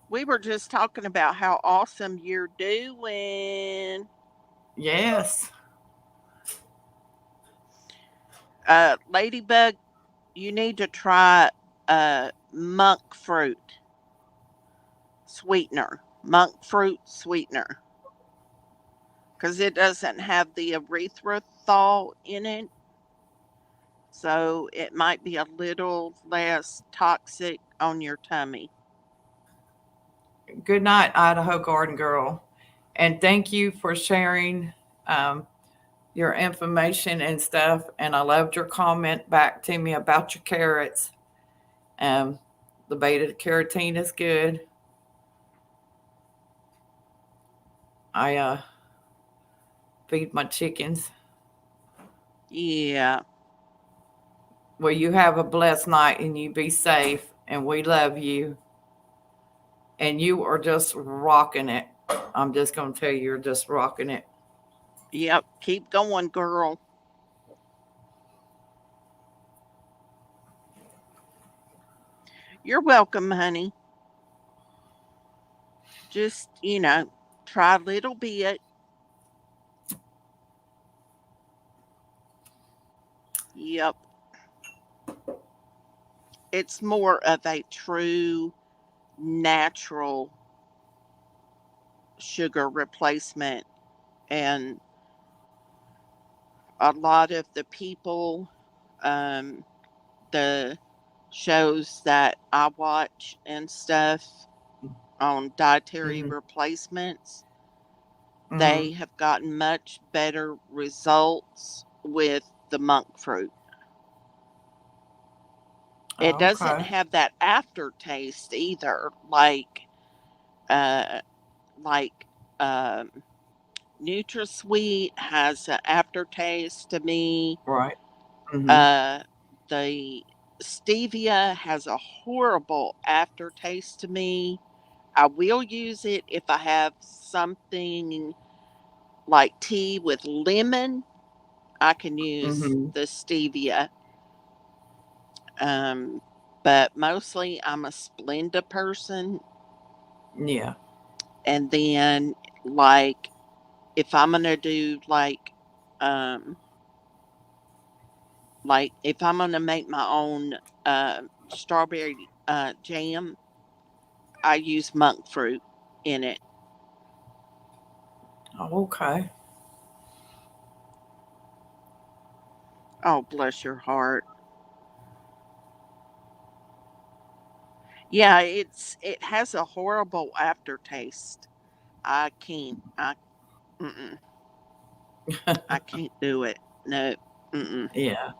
We were just talking about how awesome you're doing. Yes. Ladybug, you need to try monk fruit sweetener. monk fruit sweetener, because it doesn't have the erythritol in it. So it might be a little less toxic on your tummy. Good night, Idaho Garden Girl. And thank you for sharing um, your information and stuff. And I loved your comment back to me about your carrots. Um, the beta carotene is good. I feed my chickens. Yeah. Well, you have a blessed night and you be safe. And we love you. And you are just rocking it. I'm just going to tell you, you're just rocking it. Yep. Keep going, girl. You're welcome, honey. Just, try a little bit. Yep. It's more of a true natural sugar replacement. And a lot of the people, um, the shows that I watch and stuff on dietary Hmm. replacements, they Hmm. have gotten much better results with the monk fruit. It doesn't Okay. have that aftertaste either, uh, like um, NutraSweet has an aftertaste to me. Right. Hmm. Uh, the stevia has a horrible aftertaste to me. I will use it if I have something like tea with lemon. I can use Hmm. the stevia. Um, but mostly I'm a Splenda person. Yeah. And then, like, if I'm gonna do um, like if I'm gonna make my own strawberry jam, I use monk fruit in it. Okay. Oh, bless your heart. Yeah, it has a horrible aftertaste. I can't. Mm-mm, I can't do it. No. Mm-mm. Yeah.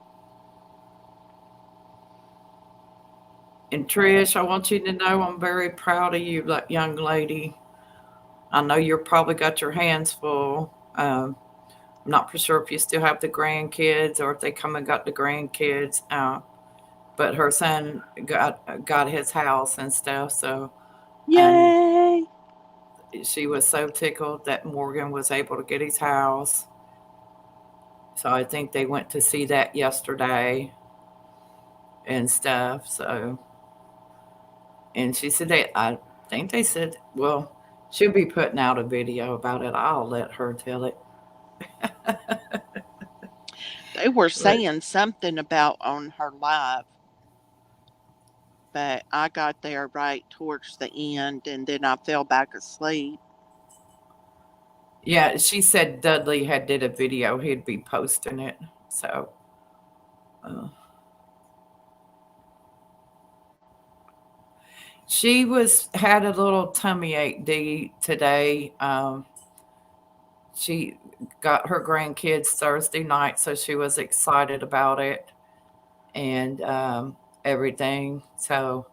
And Trish, I want you to know I'm very proud of you, that young lady. I know you're probably got your hands full. I'm not for sure if you still have the grandkids or if they come and got the grandkids. But her son got his house and stuff. So um, Yay! she was so tickled that Morgan was able to get his house. So I think they went to see that yesterday and stuff. So, and she said I think they said, well, she'll be putting out a video about it. I'll let her tell it. They were But saying something about on her live, but I got there right towards the end and then I fell back asleep. yeah, she said Dudley had did a video. He'd be posting it. So uh, she was had a little tummy ache today. She got her grandkids Thursday night, so she was excited about it and everything. So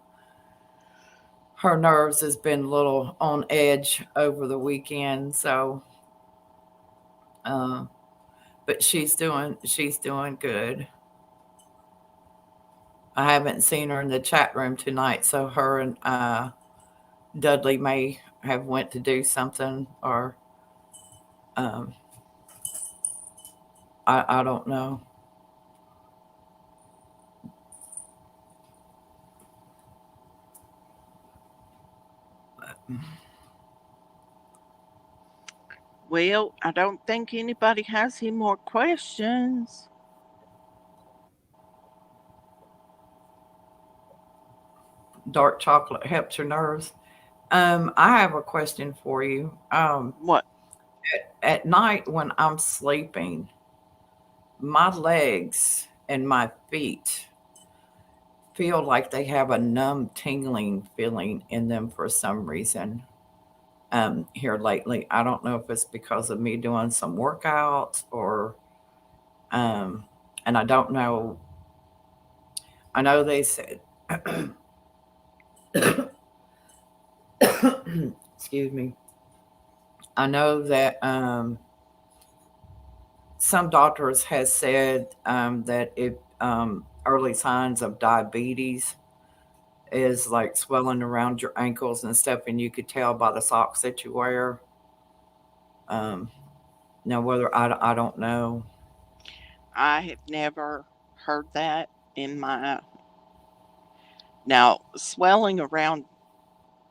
her nerves has been a little on edge over the weekend. So, uh, but she's doing good. I haven't seen her in the chat room tonight, so her and Dudley may have went to do something, or um, I don't know. Well, I don't think anybody has any more questions. Dark chocolate helps your nerves. I have a question for you. What? At night when I'm sleeping, my legs and my feet feel like they have a numb, tingling feeling in them for some reason. Here lately, I don't know if it's because of me doing some workouts or, um, and I don't know. I know they said, excuse me. I know that some doctors has said that if early signs of diabetes is like swelling around your ankles and stuff, and you could tell by the socks that you wear. Um, now, whether I don't know. I have never heard that in my. Now, swelling around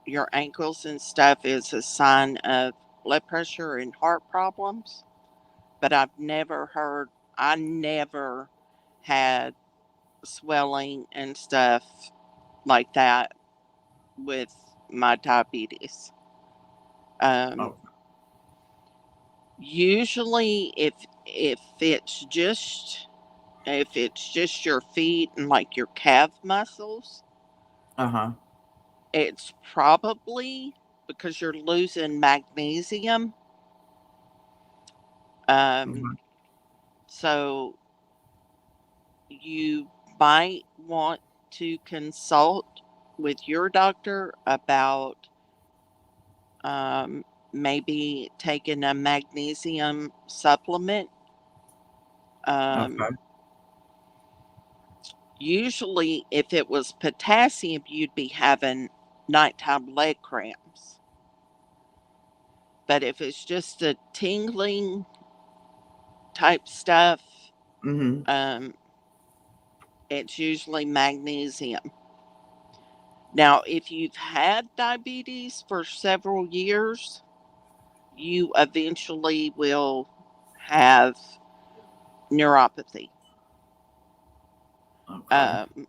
your ankles and stuff is a sign of blood pressure and heart problems, but I never had swelling and stuff like that with my diabetes. Um, Oh, Usually, if it's just your feet and like your calf muscles, uh huh. it's probably because you're losing magnesium. Um, Mhm. so you might want to consult with your doctor about um, maybe taking a magnesium supplement. Um, Okay. Usually, if it was potassium, you'd be having nighttime leg cramps. But if it's just a tingling type stuff, Mm-hmm. um, it's usually magnesium. Now, if you've had diabetes for several years, you eventually will have neuropathy. Okay. Um,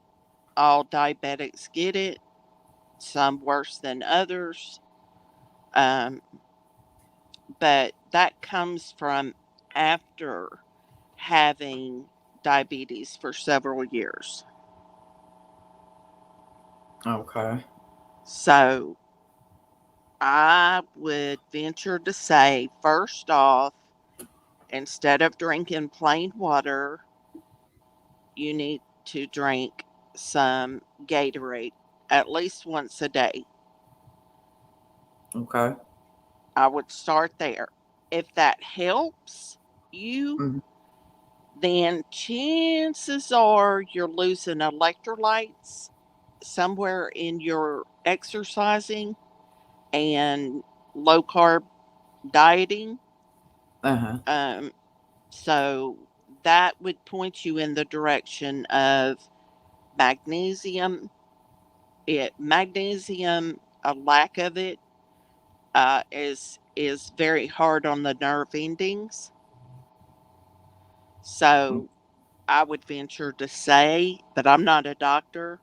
all diabetics get it, some worse than others. Um, but that comes from after having diabetes for several years. Okay. So I would venture to say, first off, instead of drinking plain water, you need to drink some Gatorade at least once a day. Okay. I would start there. If that helps you, Mm-hmm. then chances are you're losing electrolytes somewhere in your exercising and low carb dieting. Uh huh. Um, so that would point you in the direction of magnesium. Magnesium, a lack of it, is very hard on the nerve endings. So I would venture to say, but I'm not a doctor,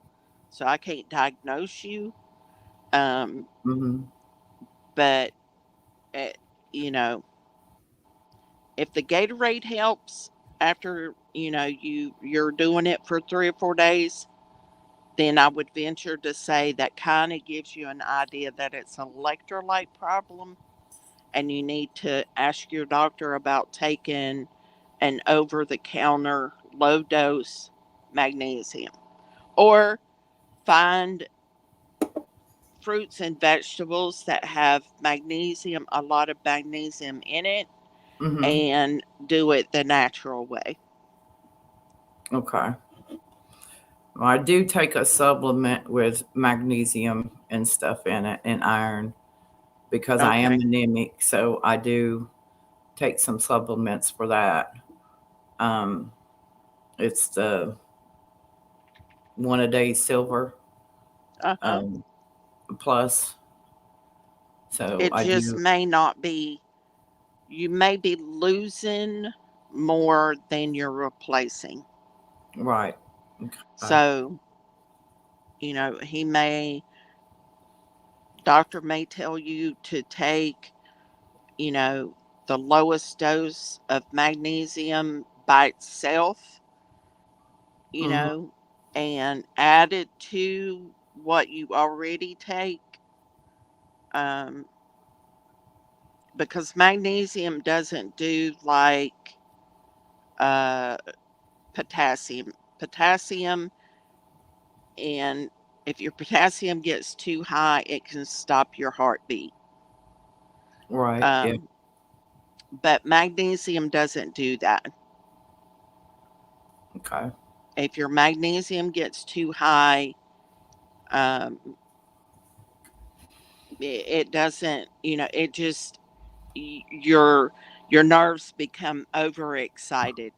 so I can't diagnose you. Um, Mm-hmm. but uh, you know, if the Gatorade helps after you're doing it for 3 or 4 days, then I would venture to say that kind of gives you an idea that it's an electrolyte problem, and you need to ask your doctor about taking an over the counter low dose magnesium, or find fruits and vegetables that have magnesium, a lot of magnesium in it, Mm-hmm. and do it the natural way. Okay. Well, I do take a supplement with magnesium and stuff in it and iron because I am Okay. anemic. So I do take some supplements for that. Um, it's the one a day silver Uh huh. um, plus. So It I just do. may not be, you may be losing more than you're replacing. Right. Okay. So, he may doctor may tell you to take, you know, the lowest dose of magnesium by itself, you Mhm. know, and add it to what you already take. Um, because magnesium doesn't do like uh, potassium. Potassium, and if your potassium gets too high, it can stop your heartbeat. Right. Yeah. Um, but magnesium doesn't do that. Okay. If your magnesium gets too high, um, it doesn't. You know, it just your nerves become overexcited.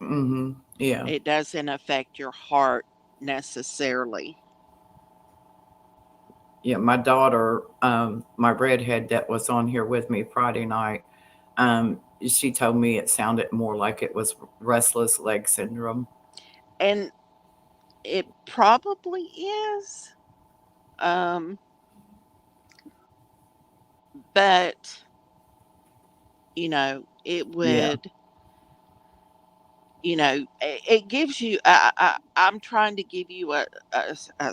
Mhm. Yeah. It doesn't affect your heart necessarily. Yeah. My daughter, my redhead that was on here with me Friday night, she told me it sounded more like it was restless leg syndrome. And it probably is. Um, but it Yeah. would, it gives you, I'm trying to give you a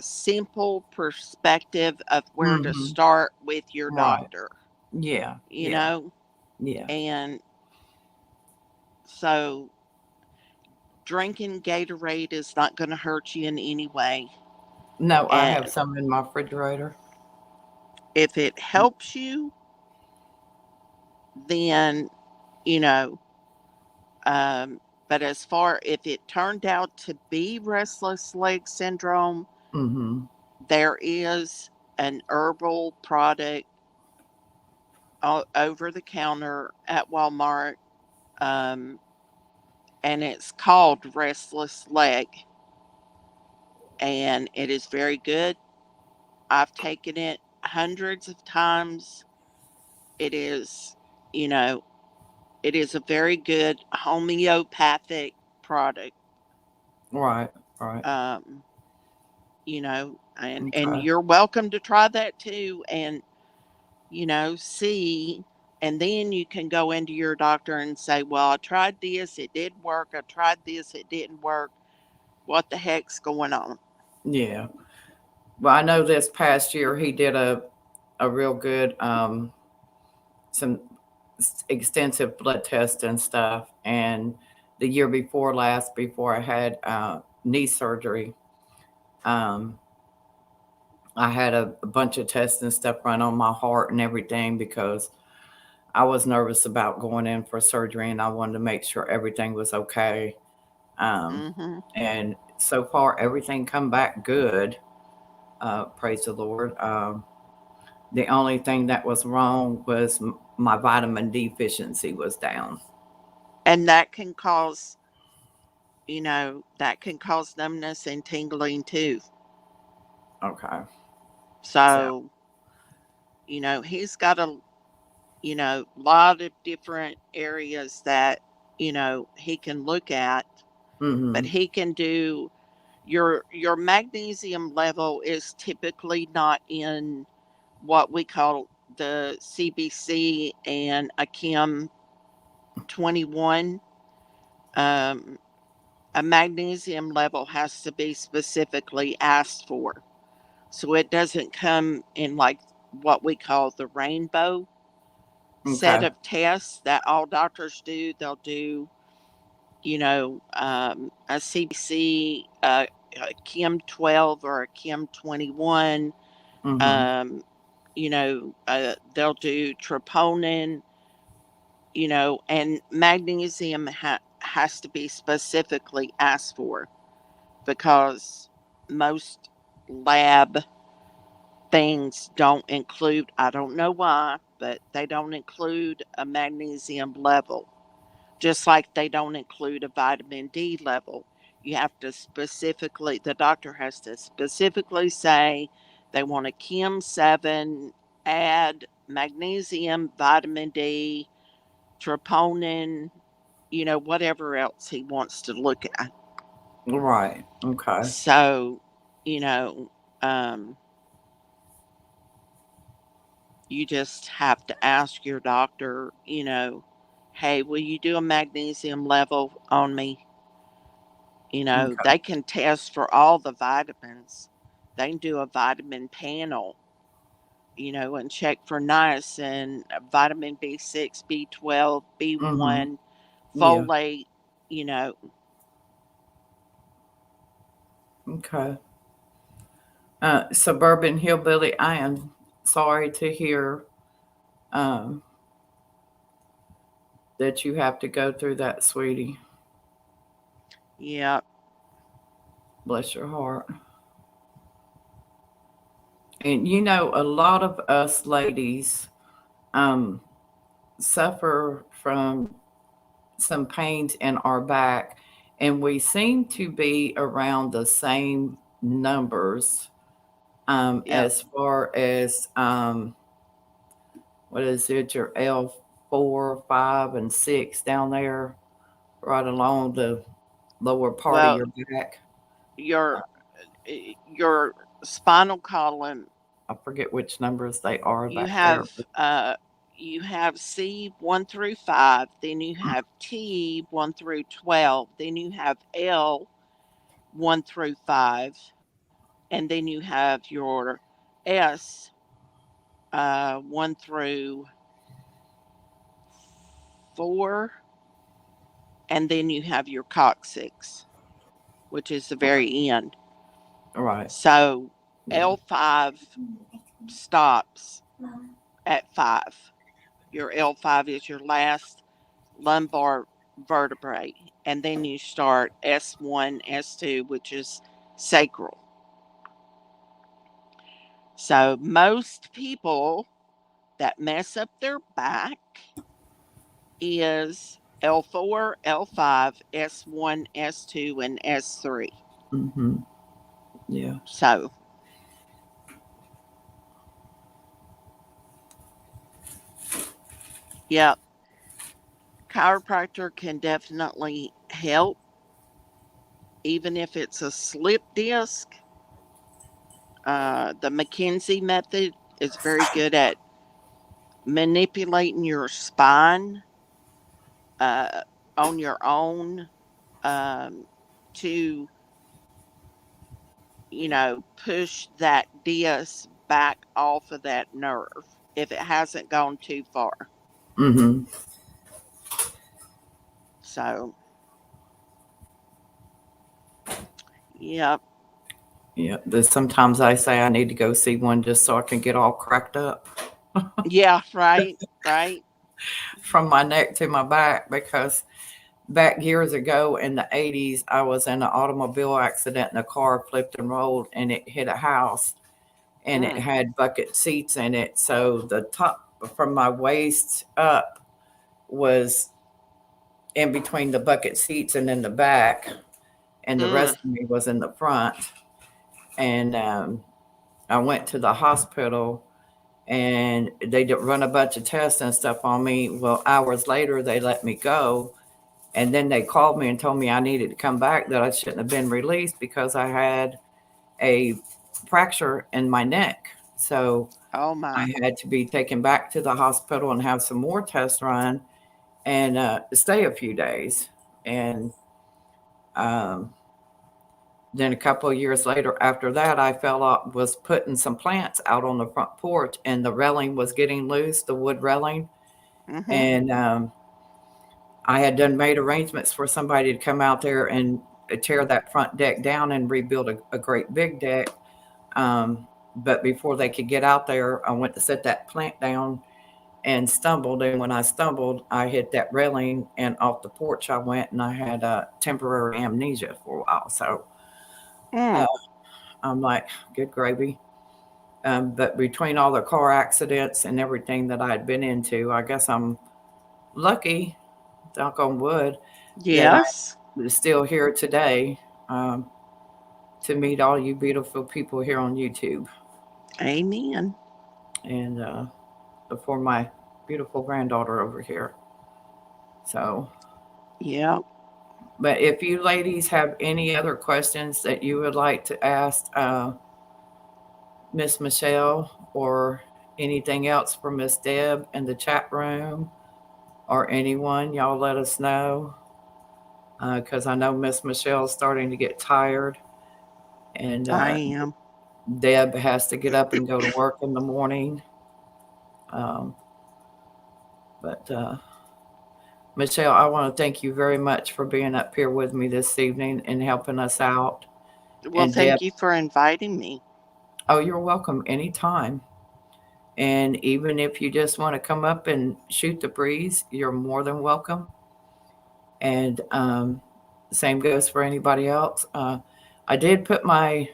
simple perspective of where to Mhm. start with your Right. doctor, Yeah. you Yeah. know? Yeah. And so drinking Gatorade is not going to hurt you in any way. No, I And have some in my refrigerator. if it helps you, then, you know, um, but as far if it turned out to be restless leg syndrome, Mhm. there is an herbal product over the counter at Walmart, um, and it's called Restless Leg, and it is very good. I've taken it hundreds of times. It is, you know, it is a very good homeopathic product. Right. Right. Um, and Okay. you're welcome to try that too, and see, and then you can go into your doctor and say, well, I tried this, it didn't work. I tried this, it didn't work. What the heck's going on? Yeah. Well, I know this past year he did a real good some extensive blood tests and stuff. And the year before last, before I had knee surgery, um, I had a bunch of tests and stuff run on my heart and everything because I was nervous about going in for surgery and I wanted to make sure everything was okay. Um, Mm-hmm. and so far, everything come back good. Praise the Lord. The only thing that was wrong was my vitamin D deficiency was down. And that can cause numbness and tingling too. Okay. So, So, he's got a, lot of different areas that, he can look at, but mhm. he can do your magnesium level is typically not in what we call the CBC and a Kim 21. Um, a magnesium level has to be specifically asked for. So it doesn't come in like what we call the rainbow set Okay. of tests that all doctors do. They'll do, a CBC, a Kim 12 or a Kim 21. Mhm. Um, they'll do troponin, and magnesium has to be specifically asked for because most lab things don't include, I don't know why, but they don't include a magnesium level, just like they don't include a vitamin D level. You have to specifically, the doctor has to specifically say they want a Kim 7, add magnesium, vitamin D, troponin, whatever else he wants to look at. Right. Okay. So, you know, um, You just have to ask your doctor, hey, will you do a magnesium level on me? Okay. They can test for all the vitamins. They can do a vitamin panel, and check for niacin, vitamin B6, B12, Mm-hmm. B1, Yeah. folate, you know. Okay. Suburban Hillbilly, I am sorry to hear um, that you have to go through that, sweetie. Yeah. Bless your heart. And a lot of us ladies um, suffer from some pains in our back, and we seem to be around the same numbers Yep. as far as what is it, your L4, 5, and 6 down there, right along the lower part of Well, your back. your your spinal column, I forget which numbers they are you back there. have you have C 1 through 5, then you have T 1 through 12, then you have L 1 through 5, and then you have your S 1 through 4, and then you have your coccyx, which is the very end. Right. So Yeah. L5 stops at 5. Your L5 is your last lumbar vertebrae. And then you start S1, S2, which is sacral. So most people that mess up their back is L4, L5, S1, S2, and S3. Mm-hmm. Yeah. So, yeah, chiropractor can definitely help, even if it's a slip disc. The McKenzie method is very good at manipulating your spine uh, on your own um, to, push that disc back off of that nerve if it hasn't gone too far. Mm-hmm. So, yeah, Yeah. Sometimes I say I need to go see one just so I can get all cracked up yeah, right, right. from my neck to my back, because back years ago in the 80s, I was in an automobile accident and the car flipped and rolled and it hit a house, and it Mm, had bucket seats in it. So the top from my waist up was in between the bucket seats and in the back, and the mm, rest of me was in the front. And I went to the hospital, and they did run a bunch of tests and stuff on me. Well, hours later, they let me go. And then they called me and told me I needed to come back, that I shouldn't have been released because I had a fracture in my neck. So oh my. I had to be taken back to the hospital and have some more tests run, and stay a few days. And um, then a couple of years later, after that, I fell off, was putting some plants out on the front porch, and the railing was getting loose, the wood railing. Hmm. And I had done made arrangements for somebody to come out there and tear that front deck down and rebuild a great big deck. But before they could get out there, I went to set that plant down and stumbled. And when I stumbled, I hit that railing, and off the porch I went, and I had temporary amnesia for a while. So uh, Mm, I'm like, good gravy. But between all the car accidents and everything that I had been into, I guess I'm lucky, knock on wood, that yes. I'm still here today, um, to meet all you beautiful people here on YouTube, Amen. and for my beautiful granddaughter over here. So, Yeah. but if you ladies have any other questions that you would like to ask Miss Michelle or anything else for Miss Deb in the chat room or anyone, y'all let us know. Because I know Miss Michelle's starting to get tired, and I am. Deb has to get up and go to work in the morning. Um, but Michelle, I want to thank you very much for being up here with me this evening and helping us out. Well, And Deb, thank you for inviting me. oh, you're welcome anytime. And even if you just want to come up and shoot the breeze, you're more than welcome. And same goes for anybody else. I did put my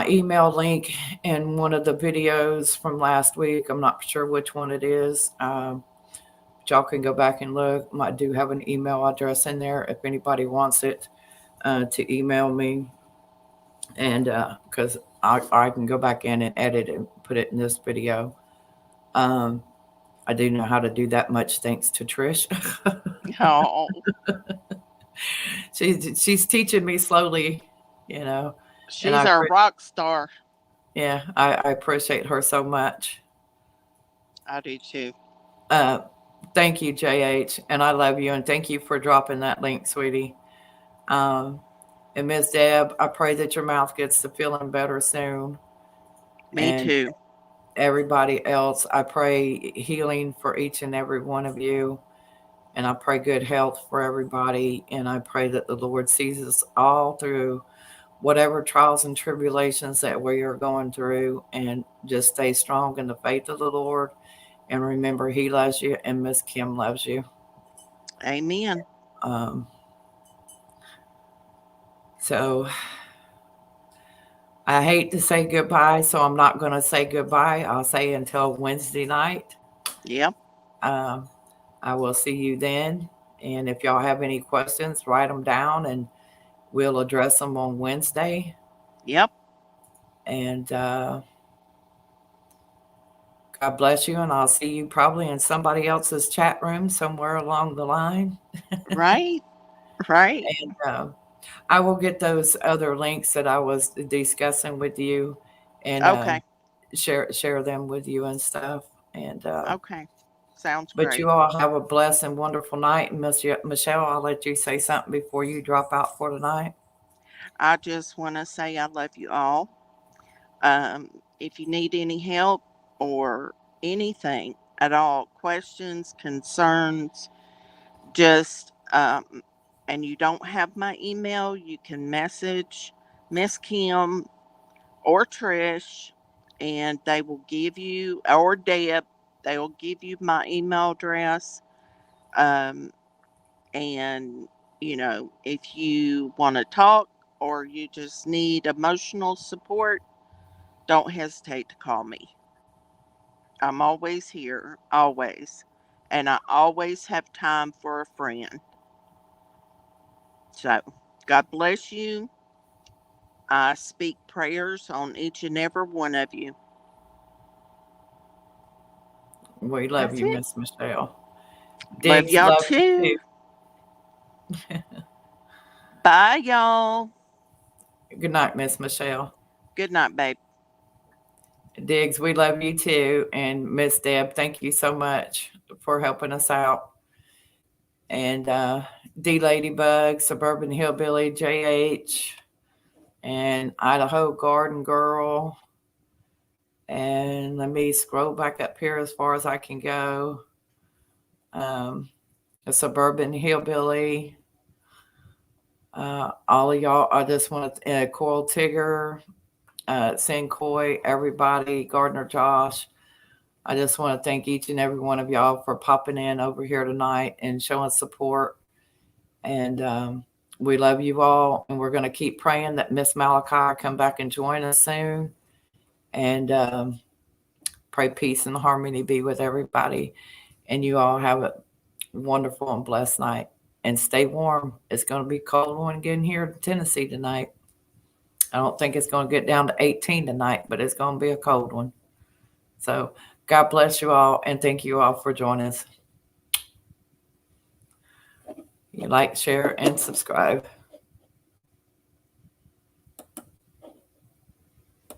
email link in one of the videos from last week. I'm not sure which one it is. But y'all can go back and look. I do have an email address in there if anybody wants it to email me. And because I can go back in and edit and put it in this video. I do know how to do that much thanks to Trish. Oh, She's teaching me slowly, you know, and she's our rock star. I appreciate her so much. I do too. Uh, thank you, JH, and I love you, and thank you for dropping that link, sweetie. Um, and Miss Deb, I pray that your mouth gets to feeling better soon. Me And too. everybody else, I pray healing for each and every one of you. And I pray good health for everybody. And I pray that the Lord sees us all through whatever trials and tribulations that we are going through, and just stay strong in the faith of the Lord. And remember, He loves you, and Miss Kim loves you. Amen. Um, so I hate to say goodbye, so I'm not going to say goodbye. I'll say until Wednesday night. Yep. Um, I will see you then. And if y'all have any questions, write them down and we'll address them on Wednesday. Yep. And God bless you. And I'll see you probably in somebody else's chat room somewhere along the line. Right. Right. And I will get those other links that I was discussing with you and Okay. share them with you and stuff. And Okay. Sounds but great. you all have a blessed and wonderful night. And Michelle, I'll let you say something before you drop out for tonight. I just want to say I love you all. If you need any help or anything at all, questions, concerns, just and you don't have my email, you can message Miss Kim or Trish, and they will give you, or Deb, they will give you my email address. Um, and if you want to talk or you just need emotional support, don't hesitate to call me. I'm always here, always. And I always have time for a friend. So, God bless you. I speak prayers on each and every one of you. We love That's you, it. Miss Michelle. Love Diggs y'all love you too. too. Bye, y'all. Good night, Miss Michelle. Good night, babe. Diggs, we love you too. And Miss Deb, thank you so much for helping us out. And D Ladybug, Suburban Hillbilly, JH, and Idaho Garden Girl. And let me scroll back up here as far as I can go. A Suburban Hillbilly. All of y'all, I just want to, Coral Tigger, Sincoy, everybody, Gardner Josh. I just want to thank each and every one of y'all for popping in over here tonight and showing support. And we love you all. And we're going to keep praying that Miss Malachi come back and join us soon. And pray peace and harmony be with everybody. And you all have a wonderful and blessed night. And stay warm. It's going to be cold one again here in Tennessee tonight. I don't think it's going to get down to 18 tonight, but it's going to be a cold one. So God bless you all, and thank you all for joining us. You like, share, and subscribe.